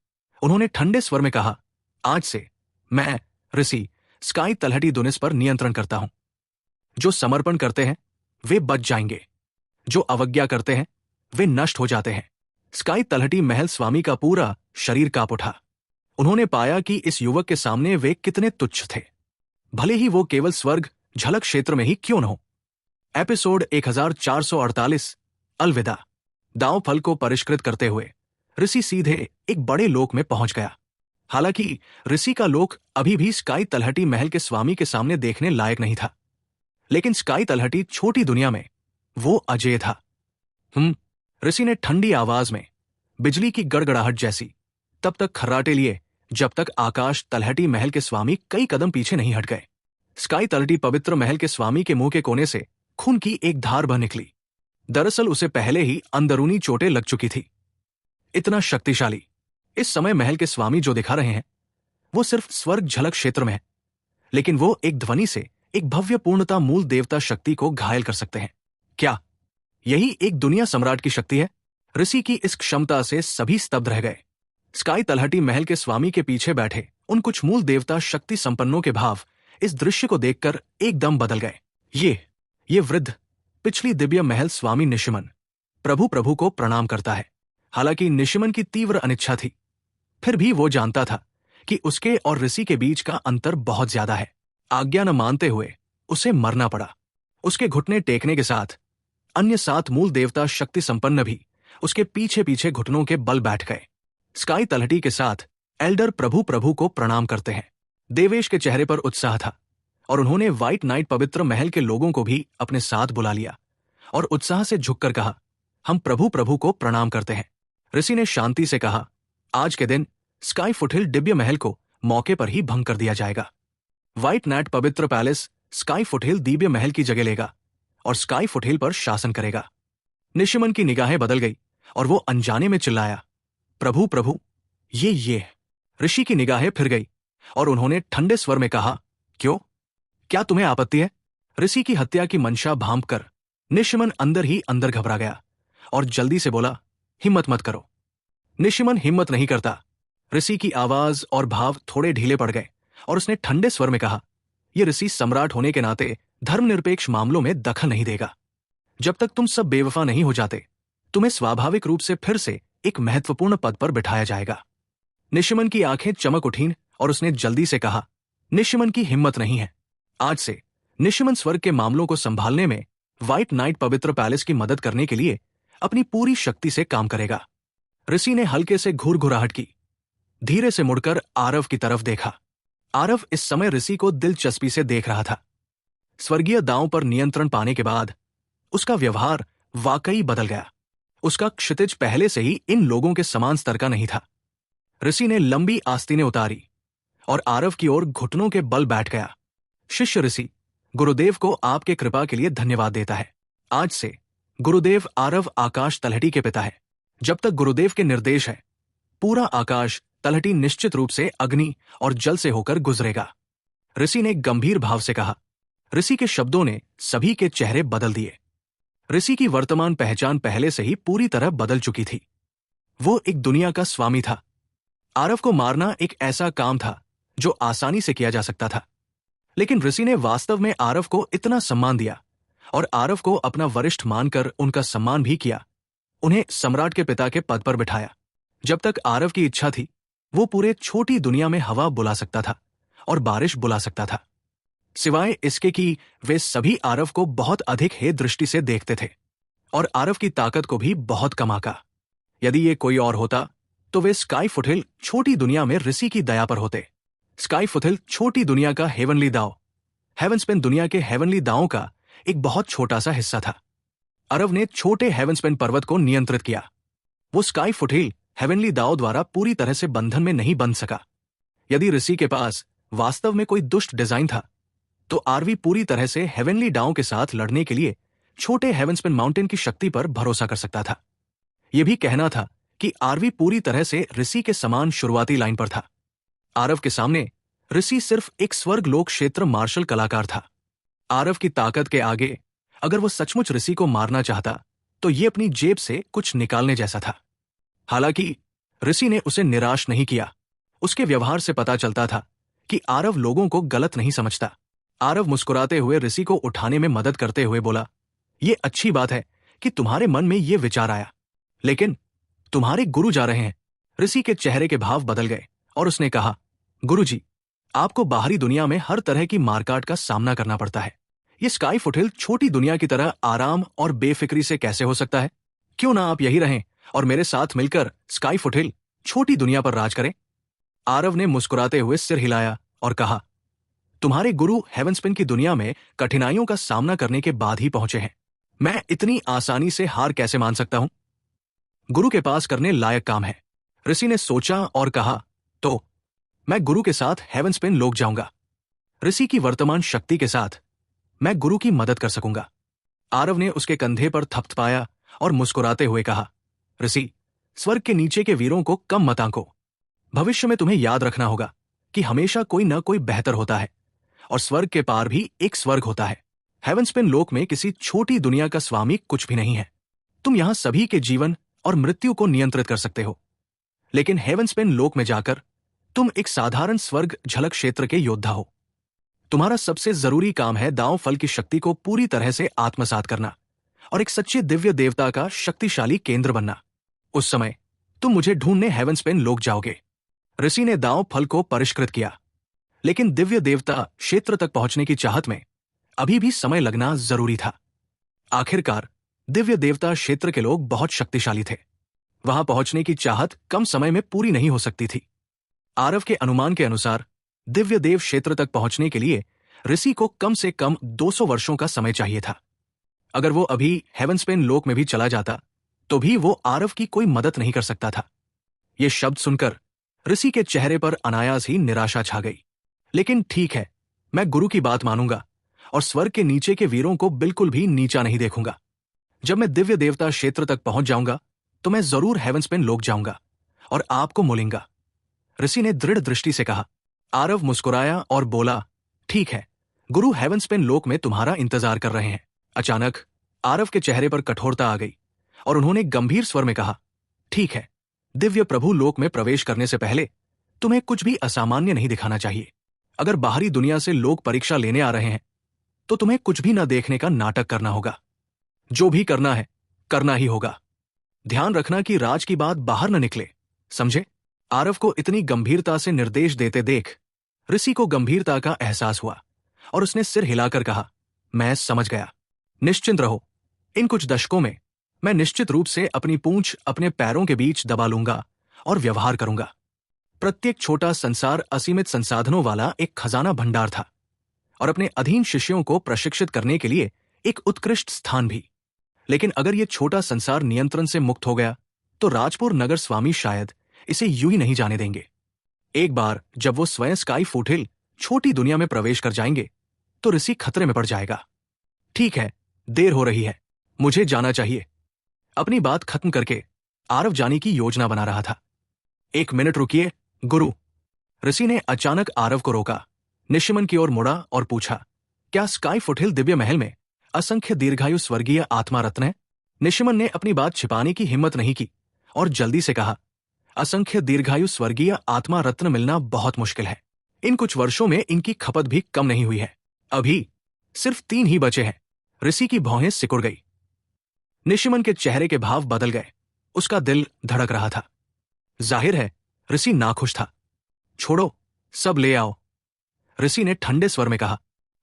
उन्होंने ठंडे स्वर में कहा, आज से मैं ऋषि स्काई तलहटी दुनिस पर नियंत्रण करता हूं। जो समर्पण करते हैं वे बच जाएंगे, जो अवज्ञा करते हैं वे नष्ट हो जाते हैं। स्काई तलहटी महल स्वामी का पूरा शरीर कांप उठा। उन्होंने पाया कि इस युवक के सामने वे कितने तुच्छ थे, भले ही वो केवल स्वर्ग झलक क्षेत्र में ही क्यों न हो। एपिसोड 1448 अलविदा। दांव फल को परिष्कृत करते हुए ऋषि सीधे एक बड़े लोक में पहुंच गया। हालांकि ऋषि का लोक अभी भी स्काई तलहटी महल के स्वामी के सामने देखने लायक नहीं था, लेकिन स्काई तलहटी छोटी दुनिया में वो अजेय था। ऋषि ने ठंडी आवाज में, बिजली की गड़गड़ाहट जैसी, तब तक खर्राटे लिए जब तक आकाश तलहटी महल के स्वामी कई कदम पीछे नहीं हट गए। स्काई तलहटी पवित्र महल के स्वामी के मुंह के कोने से खून की एक धार बह निकली। दरअसल उसे पहले ही अंदरूनी चोटें लग चुकी थी। इतना शक्तिशाली इस समय महल के स्वामी जो दिखा रहे हैं वो सिर्फ स्वर्ग झलक क्षेत्र में है, लेकिन वो एक ध्वनि से एक भव्य पूर्णता मूल देवता शक्ति को घायल कर सकते हैं। क्या यही एक दुनिया सम्राट की शक्ति है? ऋषि की इस क्षमता से सभी स्तब्ध रह गए। स्काई तलहटी महल के स्वामी के पीछे बैठे उन कुछ मूल देवता शक्ति संपन्नों के भाव इस दृश्य को देखकर एकदम बदल गए। ये वृद्ध पिछली दिव्य महल स्वामी निशिमन प्रभु को प्रणाम करता है। हालांकि निशिमन की तीव्र अनिच्छा थी, फिर भी वो जानता था कि उसके और ऋषि के बीच का अंतर बहुत ज्यादा है। आज्ञा न मानते हुए उसे मरना पड़ा। उसके घुटने टेकने के साथ अन्य 7 मूल देवता शक्ति संपन्न भी उसके पीछे पीछे घुटनों के बल बैठ गए। स्काई तलहटी के साथ एल्डर प्रभु प्रभु को प्रणाम करते हैं। देवेश के चेहरे पर उत्साह था और उन्होंने व्हाइट नाइट पवित्र महल के लोगों को भी अपने साथ बुला लिया और उत्साह से झुककर कहा, हम प्रभु प्रभु को प्रणाम करते हैं। ऋषि ने शांति से कहा, आज के दिन स्काई फुटहिल दिव्य महल को मौके पर ही भंग कर दिया जाएगा। व्हाइट नाइट पवित्र पैलेस स्काई फुटहिल दिव्य महल की जगह लेगा और स्काई फुटहिल पर शासन करेगा। निशिमन की निगाहें बदल गई और वो अनजाने में चिल्लाया, प्रभु प्रभु, ये है। ऋषि की निगाहें फिर गई और उन्होंने ठंडे स्वर में कहा, क्यों, क्या तुम्हें आपत्ति है? ऋषि की हत्या की मंशा भांप कर निशिमन अंदर ही अंदर घबरा गया और जल्दी से बोला, हिम्मत मत करो। निशिमन हिम्मत नहीं करता। ऋषि की आवाज और भाव थोड़े ढीले पड़ गए और उसने ठंडे स्वर में कहा, यह ऋषि सम्राट होने के नाते धर्मनिरपेक्ष मामलों में दखल नहीं देगा। जब तक तुम सब बेवफा नहीं हो जाते, तुम्हें स्वाभाविक रूप से फिर से एक महत्वपूर्ण पद पर बिठाया जाएगा। निशिमन की आंखें चमक उठीं और उसने जल्दी से कहा, निशिमन की हिम्मत नहीं है। आज से निशिमन स्वर्ग के मामलों को संभालने में व्हाइट नाइट पवित्र पैलेस की मदद करने के लिए अपनी पूरी शक्ति से काम करेगा। ऋषि ने हल्के से घुरघुराहट की, धीरे से मुड़कर आरव की तरफ देखा। आरव इस समय ऋषि को दिलचस्पी से देख रहा था। स्वर्गीय दांव पर नियंत्रण पाने के बाद उसका व्यवहार वाकई बदल गया। उसका क्षितिज पहले से ही इन लोगों के समान स्तर का नहीं था। ऋषि ने लंबी आस्तीनें उतारी और आरव की ओर घुटनों के बल बैठ गया। शिष्य ऋषि, गुरुदेव को आपके कृपा के लिए धन्यवाद देता है। आज से गुरुदेव आरव आकाश तलहटी के पिता है। जब तक गुरुदेव के निर्देश है, पूरा आकाश तलहटी निश्चित रूप से अग्नि और जल से होकर गुजरेगा। ऋषि ने गंभीर भाव से कहा। ऋषि के शब्दों ने सभी के चेहरे बदल दिए। ऋषि की वर्तमान पहचान पहले से ही पूरी तरह बदल चुकी थी। वो एक दुनिया का स्वामी था। आरव को मारना एक ऐसा काम था जो आसानी से किया जा सकता था, लेकिन ऋषि ने वास्तव में आरव को इतना सम्मान दिया और आरव को अपना वरिष्ठ मानकर उनका सम्मान भी किया। उन्हें सम्राट के पिता के पद पर बिठाया। जब तक आरव की इच्छा थी, वो पूरे छोटी दुनिया में हवा बुला सकता था और बारिश बुला सकता था। सिवाय इसके कि वे सभी आरव को बहुत अधिक हे दृष्टि से देखते थे और आरव की ताकत को भी बहुत कम आंका। यदि ये कोई और होता तो वे स्काई फुटहिल छोटी दुनिया में ऋषि की दया पर होते। स्काई फुटहिल छोटी दुनिया का हेवनली दाव, हेवनस्पेन दुनिया के हेवनली दावों का एक बहुत छोटा सा हिस्सा था। आरव ने छोटे हेवनस्पेन पर्वत को नियंत्रित किया। वो स्काई फुटहिल हेवनली दाव द्वारा पूरी तरह से बंधन में नहीं बंध सका। यदि ऋषि के पास वास्तव में कोई दुष्ट डिजाइन था, तो आरवी पूरी तरह से हेवनली दाव के साथ लड़ने के लिए छोटे हेवनस्पेन माउंटेन की शक्ति पर भरोसा कर सकता था। यह भी कहना था कि आरवी पूरी तरह से ऋषि के समान शुरुआती लाइन पर था। आरव के सामने ऋषि सिर्फ एक स्वर्ग लोक क्षेत्र मार्शल कलाकार था। आरव की ताकत के आगे अगर वो सचमुच ऋषि को मारना चाहता तो ये अपनी जेब से कुछ निकालने जैसा था। हालांकि ऋषि ने उसे निराश नहीं किया। उसके व्यवहार से पता चलता था कि आरव लोगों को गलत नहीं समझता। आरव मुस्कुराते हुए ऋषि को उठाने में मदद करते हुए बोला, ये अच्छी बात है कि तुम्हारे मन में ये विचार आया, लेकिन तुम्हारे गुरु जा रहे हैं। ऋषि के चेहरे के भाव बदल गए और उसने कहा, गुरुजी, आपको बाहरी दुनिया में हर तरह की मारकाट का सामना करना पड़ता है। ये स्काई फुटहिल छोटी दुनिया की तरह आराम और बेफिक्री से कैसे हो सकता है? क्यों ना आप यही रहें और मेरे साथ मिलकर स्काई फुटहिल छोटी दुनिया पर राज करें? आरव ने मुस्कुराते हुए सिर हिलाया और कहा, तुम्हारे गुरु हेवनस्पिन की दुनिया में कठिनाइयों का सामना करने के बाद ही पहुंचे हैं। मैं इतनी आसानी से हार कैसे मान सकता हूं? गुरु के पास करने लायक काम है। ऋषि ने सोचा और कहा, तो मैं गुरु के साथ हेवनस्पिन लोक जाऊंगा। ऋषि की वर्तमान शक्ति के साथ मैं गुरु की मदद कर सकूंगा। आरव ने उसके कंधे पर थपथपाया और मुस्कुराते हुए कहा, ऋषि, स्वर्ग के नीचे के वीरों को कम मत आंको। भविष्य में तुम्हें याद रखना होगा कि हमेशा कोई न कोई बेहतर होता है और स्वर्ग के पार भी एक स्वर्ग होता है। हेवनस्पिन लोक में किसी छोटी दुनिया का स्वामी कुछ भी नहीं है। तुम यहां सभी के जीवन और मृत्यु को नियंत्रित कर सकते हो, लेकिन हेवनस्पिन लोक में जाकर तुम एक साधारण स्वर्ग झलक क्षेत्र के योद्धा हो। तुम्हारा सबसे जरूरी काम है दांव फल की शक्ति को पूरी तरह से आत्मसात करना और एक सच्चे दिव्य देवता का शक्तिशाली केंद्र बनना। उस समय तुम मुझे ढूंढने हेवनस्पिन लोक जाओगे। ऋषि ने दांव फल को परिष्कृत किया, लेकिन दिव्य देवता क्षेत्र तक पहुंचने की चाहत में अभी भी समय लगना जरूरी था। आखिरकार दिव्य देवता क्षेत्र के लोग बहुत शक्तिशाली थे। वहां पहुंचने की चाहत कम समय में पूरी नहीं हो सकती थी। आरव के अनुमान के अनुसार दिव्य देव क्षेत्र तक पहुंचने के लिए ऋषि को कम से कम 200 वर्षों का समय चाहिए था। अगर वो अभी हेवनस्पेन लोक में भी चला जाता तो भी वो आरव की कोई मदद नहीं कर सकता था। ये शब्द सुनकर ऋषि के चेहरे पर अनायास ही निराशा छा गई। लेकिन ठीक है, मैं गुरु की बात मानूंगा और स्वर्ग के नीचे के वीरों को बिल्कुल भी नीचा नहीं देखूंगा। जब मैं दिव्य देवता क्षेत्र तक पहुंच जाऊंगा तो मैं जरूर हेवनस्पेन लोक जाऊंगा और आपको मोलूंगा, ऋषि ने दृढ़ दृष्टि से कहा। आरव मुस्कुराया और बोला, ठीक है, गुरु हेवनस्पेन लोक में तुम्हारा इंतजार कर रहे हैं। अचानक आरव के चेहरे पर कठोरता आ गई और उन्होंने गंभीर स्वर में कहा, ठीक है, दिव्य प्रभु लोक में प्रवेश करने से पहले तुम्हें कुछ भी असामान्य नहीं दिखाना चाहिए। अगर बाहरी दुनिया से लोग परीक्षा लेने आ रहे हैं तो तुम्हें कुछ भी न देखने का नाटक करना होगा। जो भी करना है करना ही होगा। ध्यान रखना कि राज की बात बाहर न निकले, समझे? आरव को इतनी गंभीरता से निर्देश देते देख ऋषि को गंभीरता का एहसास हुआ और उसने सिर हिलाकर कहा, मैं समझ गया। निश्चिंत रहो, इन कुछ दशकों में मैं निश्चित रूप से अपनी पूंछ अपने पैरों के बीच दबा लूंगा और व्यवहार करूंगा। प्रत्येक छोटा संसार असीमित संसाधनों वाला एक खजाना भंडार था और अपने अधीन शिष्यों को प्रशिक्षित करने के लिए एक उत्कृष्ट स्थान भी। लेकिन अगर यह छोटा संसार नियंत्रण से मुक्त हो गया तो राजपुर नगर स्वामी शायद इसे यूं ही नहीं जाने देंगे। एक बार जब वो स्वयं स्काई फुटहिल छोटी दुनिया में प्रवेश कर जाएंगे तो ऋषि खतरे में पड़ जाएगा। ठीक है, देर हो रही है, मुझे जाना चाहिए। अपनी बात खत्म करके आरव जाने की योजना बना रहा था। 1 मिनट रुकिए गुरु, ऋषि ने अचानक आरव को रोका, निशिमन की ओर मुड़ा और पूछा, क्या स्काई फुटहिल दिव्य महल में असंख्य दीर्घायु स्वर्गीय आत्मा रत्न है? निशिमन ने अपनी बात छिपाने की हिम्मत नहीं की और जल्दी से कहा, असंख्य दीर्घायु स्वर्गीय आत्मा रत्न मिलना बहुत मुश्किल है। इन कुछ वर्षों में इनकी खपत भी कम नहीं हुई है। अभी सिर्फ 3 ही बचे हैं। ऋषि की भौहें सिकुड़ गई। निशिमन के चेहरे के भाव बदल गए। उसका दिल धड़क रहा था। जाहिर है ऋषि नाखुश था। छोड़ो, सब ले आओ, ऋषि ने ठंडे स्वर में कहा।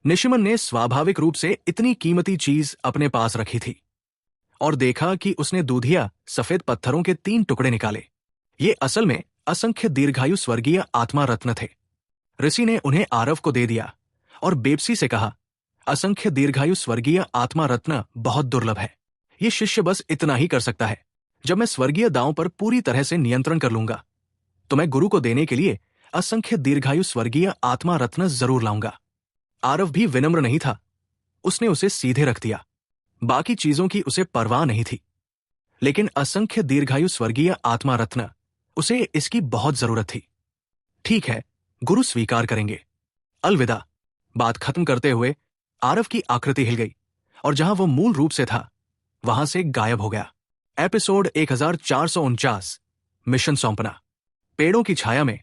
निशिमन ने स्वाभाविक रूप से इतनी कीमती चीज अपने पास रखी थी और देखा कि उसने दूधिया सफेद पत्थरों के 3 टुकड़े निकाले। ये असल में असंख्य दीर्घायु स्वर्गीय आत्मा रत्न थे। ऋषि ने उन्हें आरव को दे दिया और बेबसी से कहा, असंख्य दीर्घायु स्वर्गीय आत्मा रत्न बहुत दुर्लभ है। ये शिष्य बस इतना ही कर सकता है। जब मैं स्वर्गीय दांव पर पूरी तरह से नियंत्रण कर लूंगा तो मैं गुरु को देने के लिए असंख्य दीर्घायु स्वर्गीय आत्मा रत्न जरूर लाऊंगा। आरव भी विनम्र नहीं था। उसने उसे सीधे रख दिया। बाकी चीजों की उसे परवाह नहीं थी, लेकिन असंख्य दीर्घायु स्वर्गीय आत्मा रत्न, उसे इसकी बहुत जरूरत थी। ठीक है, गुरु स्वीकार करेंगे। अलविदा। बात खत्म करते हुए आरव की आकृति हिल गई और जहां वो मूल रूप से था वहां से गायब हो गया। एपिसोड 1449, मिशन सौंपना। पेड़ों की छाया में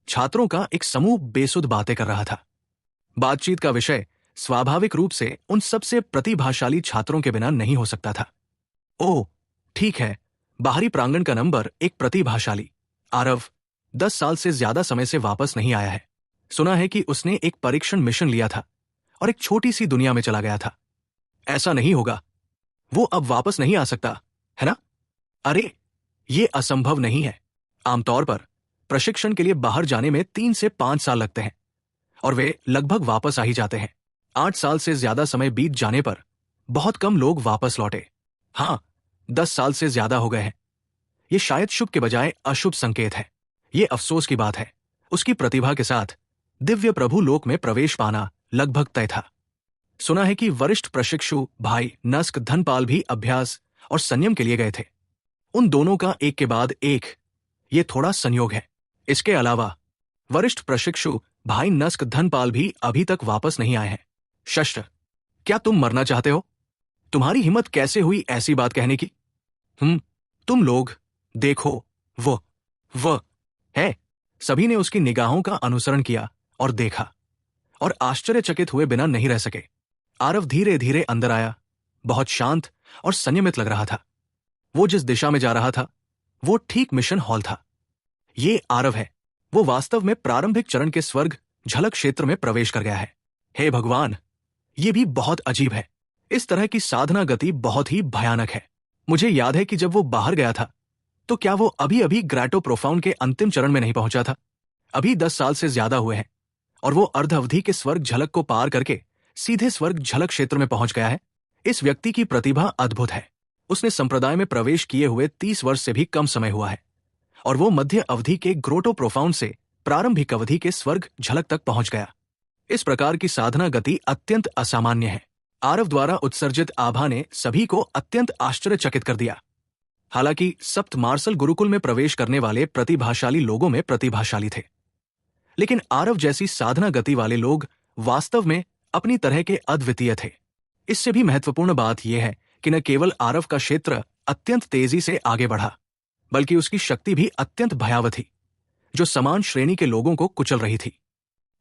छात्रों का एक समूह बेसुध बातें कर रहा था। बातचीत का विषय स्वाभाविक रूप से उन सबसे प्रतिभाशाली छात्रों के बिना नहीं हो सकता था। ओह, ठीक है, बाहरी प्रांगण का नंबर एक प्रतिभाशाली आरव 10 साल से ज्यादा समय से वापस नहीं आया है। सुना है कि उसने एक परीक्षण मिशन लिया था और एक छोटी सी दुनिया में चला गया था। ऐसा नहीं होगा, वो अब वापस नहीं आ सकता, है ना? अरे, ये असंभव नहीं है। आमतौर पर प्रशिक्षण के लिए बाहर जाने में 3 से 5 साल लगते हैं और वे लगभग वापस आ ही जाते हैं। 8 साल से ज्यादा समय बीत जाने पर बहुत कम लोग वापस लौटे। हाँ, 10 साल से ज्यादा हो गए हैं। ये शायद शुभ के बजाय अशुभ संकेत है। ये अफसोस की बात है। उसकी प्रतिभा के साथ दिव्य प्रभु लोक में प्रवेश पाना लगभग तय था। सुना है कि वरिष्ठ प्रशिक्षु भाई नस्क धनपाल भी अभ्यास और संयम के लिए गए थे। उन दोनों का एक के बाद एक ये थोड़ा संयोग है। इसके अलावा वरिष्ठ प्रशिक्षु भाई नस्क धनपाल भी अभी तक वापस नहीं आए हैं। शस्त्र, क्या तुम मरना चाहते हो? तुम्हारी हिम्मत कैसे हुई ऐसी बात कहने की? तुम लोग देखो, वो है। सभी ने उसकी निगाहों का अनुसरण किया और देखा और आश्चर्यचकित हुए बिना नहीं रह सके। आरव धीरे धीरे अंदर आया। बहुत शांत और संयमित लग रहा था। वो जिस दिशा में जा रहा था वो ठीक मिशन हॉल था। ये आरव है। वो वास्तव में प्रारंभिक चरण के स्वर्ग झलक क्षेत्र में प्रवेश कर गया है। हे भगवान, ये भी बहुत अजीब है। इस तरह की साधना गति बहुत ही भयानक है। मुझे याद है कि जब वो बाहर गया था तो क्या वो अभी अभी ग्रेटो प्रोफाउंड के अंतिम चरण में नहीं पहुंचा था? अभी 10 साल से ज्यादा हुए हैं और वो अर्ध अवधि के स्वर्ग झलक को पार करके सीधे स्वर्ग झलक क्षेत्र में पहुंच गया है। इस व्यक्ति की प्रतिभा अद्भुत है। उसने संप्रदाय में प्रवेश किए हुए 30 वर्ष से भी कम समय हुआ है और वो मध्य अवधि के ग्रोटो प्रोफाउंड से प्रारंभिक अवधि के स्वर्ग झलक तक पहुंच गया। इस प्रकार की साधना गति अत्यंत असामान्य है। आरव द्वारा उत्सर्जित आभा ने सभी को अत्यंत आश्चर्यचकित कर दिया। हालांकि सप्त मार्शल गुरुकुल में प्रवेश करने वाले प्रतिभाशाली लोगों में प्रतिभाशाली थे, लेकिन आरव जैसी साधना गति वाले लोग वास्तव में अपनी तरह के अद्वितीय थे। इससे भी महत्वपूर्ण बात यह है कि न केवल आरव का क्षेत्र अत्यंत तेजी से आगे बढ़ा, बल्कि उसकी शक्ति भी अत्यंत भयावह थी, जो समान श्रेणी के लोगों को कुचल रही थी।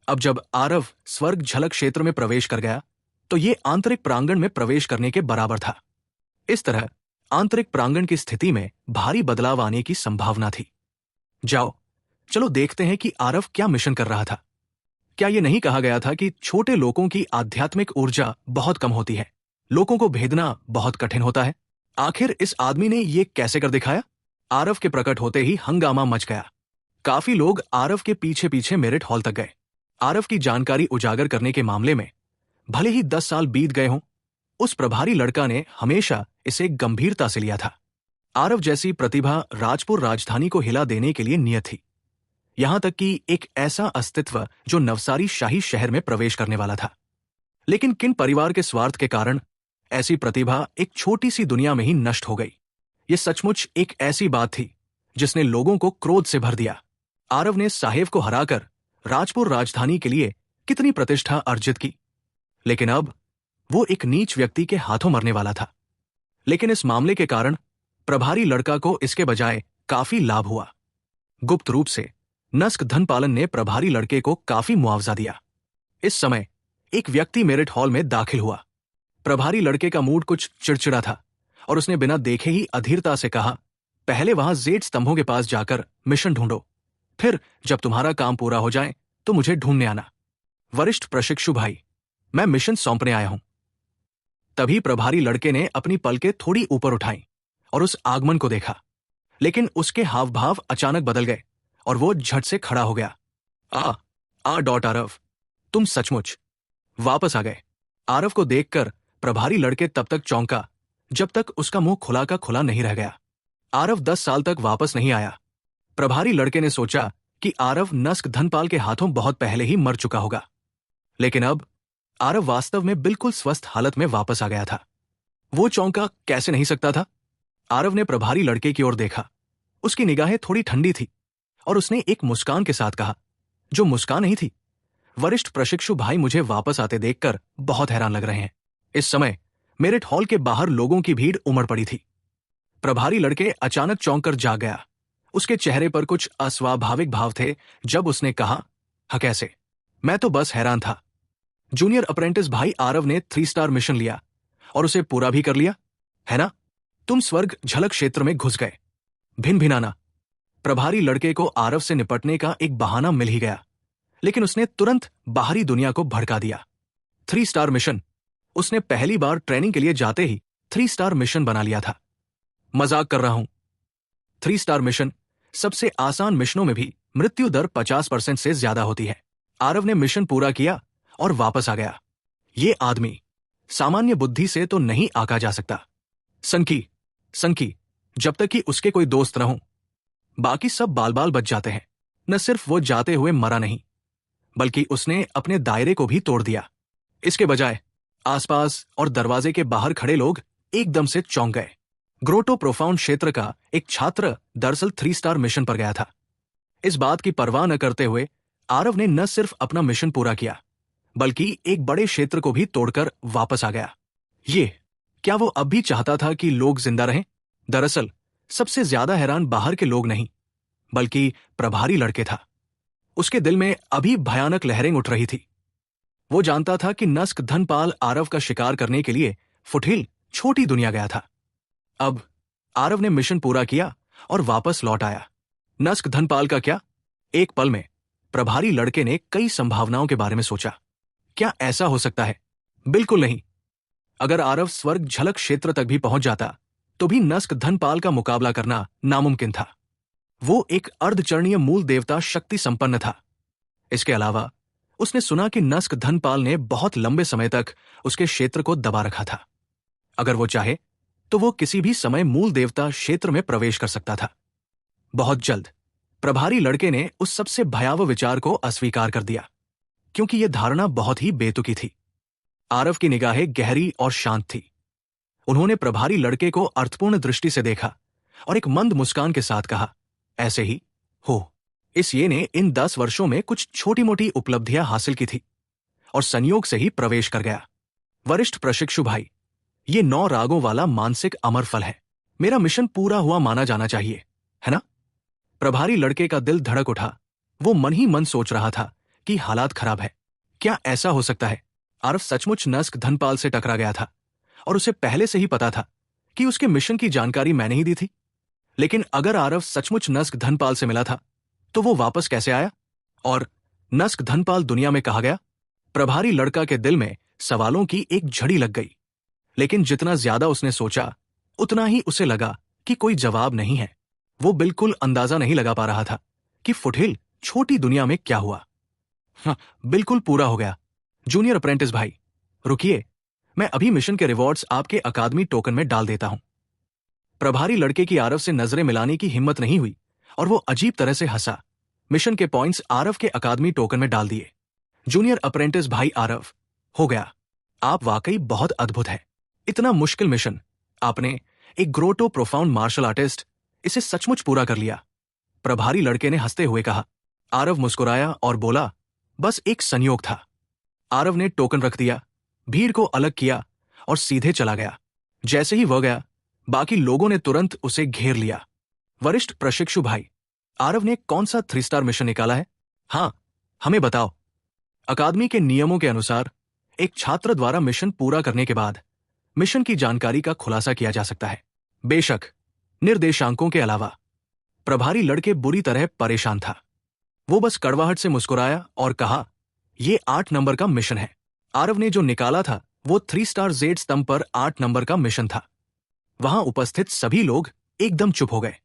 अब जब आरव स्वर्ग झलक क्षेत्र में प्रवेश कर गया तो ये आंतरिक प्रांगण में प्रवेश करने के बराबर था। इस तरह आंतरिक प्रांगण की स्थिति में भारी बदलाव आने की संभावना थी। चलो देखते हैं कि आरव क्या मिशन कर रहा था। क्या यह नहीं कहा गया था कि छोटे लोगों की आध्यात्मिक ऊर्जा बहुत कम होती है, लोगों को भेदना बहुत कठिन होता है? आखिर इस आदमी ने यह कैसे कर दिखाया? आरव के प्रकट होते ही हंगामा मच गया। काफी लोग आरव के पीछे पीछे मेरिट हॉल तक गए। आरव की जानकारी उजागर करने के मामले में भले ही 10 साल बीत गए हों, उस प्रभारी लड़का ने हमेशा इसे गंभीरता से लिया था। आरव जैसी प्रतिभा राजपुर राजधानी को हिला देने के लिए नियत थी, यहां तक कि एक ऐसा अस्तित्व जो नवसारी शाही शहर में प्रवेश करने वाला था। लेकिन किन परिवार के स्वार्थ के कारण ऐसी प्रतिभा एक छोटी सी दुनिया में ही नष्ट हो गई? यह सचमुच एक ऐसी बात थी जिसने लोगों को क्रोध से भर दिया। आरव ने साहेब को हराकर राजपुर राजधानी के लिए कितनी प्रतिष्ठा अर्जित की, लेकिन अब वो एक नीच व्यक्ति के हाथों मरने वाला था। लेकिन इस मामले के कारण प्रभारी लड़का को इसके बजाय काफी लाभ हुआ। गुप्त रूप से नस्क धनपालन ने प्रभारी लड़के को काफी मुआवजा दिया। इस समय एक व्यक्ति मेरिट हॉल में दाखिल हुआ। प्रभारी लड़के का मूड कुछ चिड़चिड़ा था और उसने बिना देखे ही अधीरता से कहा, पहले वहां जेड स्तंभों के पास जाकर मिशन ढूंढो, फिर जब तुम्हारा काम पूरा हो जाए तो मुझे ढूंढने आना। वरिष्ठ प्रशिक्षु भाई, मैं मिशन सौंपने आया हूं। तभी प्रभारी लड़के ने अपनी पलकें थोड़ी ऊपर उठाई और उस आगमन को देखा, लेकिन उसके हाव भाव अचानक बदल गए और वो झट से खड़ा हो गया। आरव, तुम सचमुच वापस आ गए। आरव को देखकर प्रभारी लड़के तब तक चौंका जब तक उसका मुंह खुला का खुला नहीं रह गया। आरव 10 साल तक वापस नहीं आया। प्रभारी लड़के ने सोचा कि आरव नस्क धनपाल के हाथों बहुत पहले ही मर चुका होगा, लेकिन अब आरव वास्तव में बिल्कुल स्वस्थ हालत में वापस आ गया था। वो चौंका कैसे नहीं सकता था? आरव ने प्रभारी लड़के की ओर देखा। उसकी निगाहें थोड़ी ठंडी थी और उसने एक मुस्कान के साथ कहा, जो मुस्कान नहीं थी, वरिष्ठ प्रशिक्षु भाई, मुझे वापस आते देखकर बहुत हैरान लग रहे हैं। इस समय मेरिट हॉल के बाहर लोगों की भीड़ उमड़ पड़ी थी। प्रभारी लड़के अचानक चौंक कर जाग गया। उसके चेहरे पर कुछ अस्वाभाविक भाव थे जब उसने कहा, हाँ कैसे? मैं तो बस हैरान था। जूनियर अप्रेंटिस भाई आरव ने 3 स्टार मिशन लिया और उसे पूरा भी कर लिया, है ना? तुम स्वर्ग झलक क्षेत्र में घुस गए। भिन भिनाना। प्रभारी लड़के को आरव से निपटने का एक बहाना मिल ही गया, लेकिन उसने तुरंत बाहरी दुनिया को भड़का दिया। 3 स्टार मिशन। उसने पहली बार ट्रेनिंग के लिए जाते ही 3 स्टार मिशन बना लिया था। मजाक कर रहा हूं। 3 स्टार मिशन सबसे आसान मिशनों में भी मृत्यु दर 50% से ज्यादा होती है। आरव ने मिशन पूरा किया और वापस आ गया। ये आदमी सामान्य बुद्धि से तो नहीं आंका जा सकता। संकी, जब तक कि उसके कोई दोस्त न हो, बाकी सब बाल बाल बच जाते हैं। न सिर्फ वो जाते हुए मरा नहीं, बल्कि उसने अपने दायरे को भी तोड़ दिया। इसके बजाय आसपास और दरवाजे के बाहर खड़े लोग एकदम से चौंक गए। ग्रोटो प्रोफाउंड क्षेत्र का एक छात्र दरअसल 3 स्टार मिशन पर गया था। इस बात की परवाह न करते हुए आरव ने न सिर्फ अपना मिशन पूरा किया, बल्कि एक बड़े क्षेत्र को भी तोड़कर वापस आ गया। क्या वो अब भी चाहता था कि लोग जिंदा रहें? दरअसल सबसे ज्यादा हैरान बाहर के लोग नहीं, बल्कि प्रभारी लड़के था। उसके दिल में अभी भयानक लहरें उठ रही थी। वो जानता था कि नस्क धनपाल आरव का शिकार करने के लिए फुटहिल छोटी दुनिया गया था। अब आरव ने मिशन पूरा किया और वापस लौट आया। नस्क धनपाल का क्या? एक पल में प्रभारी लड़के ने कई संभावनाओं के बारे में सोचा। क्या ऐसा हो सकता है? बिल्कुल नहीं। अगर आरव स्वर्ग झलक क्षेत्र तक भी पहुंच जाता तो भी नस्क धनपाल का मुकाबला करना नामुमकिन था। वो एक अर्धचरणीय मूल देवता शक्ति संपन्न था। इसके अलावा उसने सुना कि नस्क धनपाल ने बहुत लंबे समय तक उसके क्षेत्र को दबा रखा था। अगर वो चाहे तो वो किसी भी समय मूल देवता क्षेत्र में प्रवेश कर सकता था। बहुत जल्द प्रभारी लड़के ने उस सबसे भयावह विचार को अस्वीकार कर दिया, क्योंकि यह धारणा बहुत ही बेतुकी थी। आरव की निगाहें गहरी और शांत थी। उन्होंने प्रभारी लड़के को अर्थपूर्ण दृष्टि से देखा और एक मंद मुस्कान के साथ कहा, ऐसे ही हो। इस ये ने इन 10 वर्षों में कुछ छोटी मोटी उपलब्धियां हासिल की थी और संयोग से ही प्रवेश कर गया। वरिष्ठ प्रशिक्षु भाई, ये 9 रागों वाला मानसिक अमर फल है। मेरा मिशन पूरा हुआ माना जाना चाहिए, है ना? प्रभारी लड़के का दिल धड़क उठा। वो मन ही मन सोच रहा था कि हालात खराब है। क्या ऐसा हो सकता है आरव सचमुच नस्क धनपाल से टकरा गया था और उसे पहले से ही पता था कि उसके मिशन की जानकारी मैंने ही दी थी? लेकिन अगर आरव सचमुच नस्क धनपाल से मिला था तो वो वापस कैसे आया? और नस्क धनपाल दुनिया में कहाँ गया? प्रभारी लड़का के दिल में सवालों की एक झड़ी लग गई। लेकिन जितना ज्यादा उसने सोचा उतना ही उसे लगा कि कोई जवाब नहीं है। वो बिल्कुल अंदाजा नहीं लगा पा रहा था कि फुटहिल छोटी दुनिया में क्या हुआ। हाँ, बिल्कुल पूरा हो गया। जूनियर अप्रेंटिस भाई, रुकिए, मैं अभी मिशन के रिवॉर्ड्स आपके अकादमी टोकन में डाल देता हूं। प्रभारी लड़के की आरव से नजरें मिलाने की हिम्मत नहीं हुई और वो अजीब तरह से हंसा। मिशन के पॉइंट्स आरव के अकादमी टोकन में डाल दिए। जूनियर अप्रेंटिस भाई आरव, हो गया। आप वाकई बहुत अद्भुत है। इतना मुश्किल मिशन आपने, एक ग्रोटो प्रोफाउंड मार्शल आर्टिस्ट, इसे सचमुच पूरा कर लिया। प्रभारी लड़के ने हंसते हुए कहा। आरव मुस्कुराया और बोला, बस एक संयोग था। आरव ने टोकन रख दिया, भीड़ को अलग किया और सीधे चला गया। जैसे ही वह गया, बाकी लोगों ने तुरंत उसे घेर लिया। वरिष्ठ प्रशिक्षु भाई, आरव ने कौन सा 3 स्टार मिशन निकाला है? हाँ, हमें बताओ। अकादमी के नियमों के अनुसार एक छात्र द्वारा मिशन पूरा करने के बाद मिशन की जानकारी का खुलासा किया जा सकता है, बेशक निर्देशांकों के अलावा। प्रभारी लड़के बुरी तरह परेशान था। वो बस कड़वाहट से मुस्कुराया और कहा, यह 8 नंबर का मिशन है। आरव ने जो निकाला था वो 3 स्टार जेड स्तंभ पर 8 नंबर का मिशन था। वहां उपस्थित सभी लोग एकदम चुप हो गए।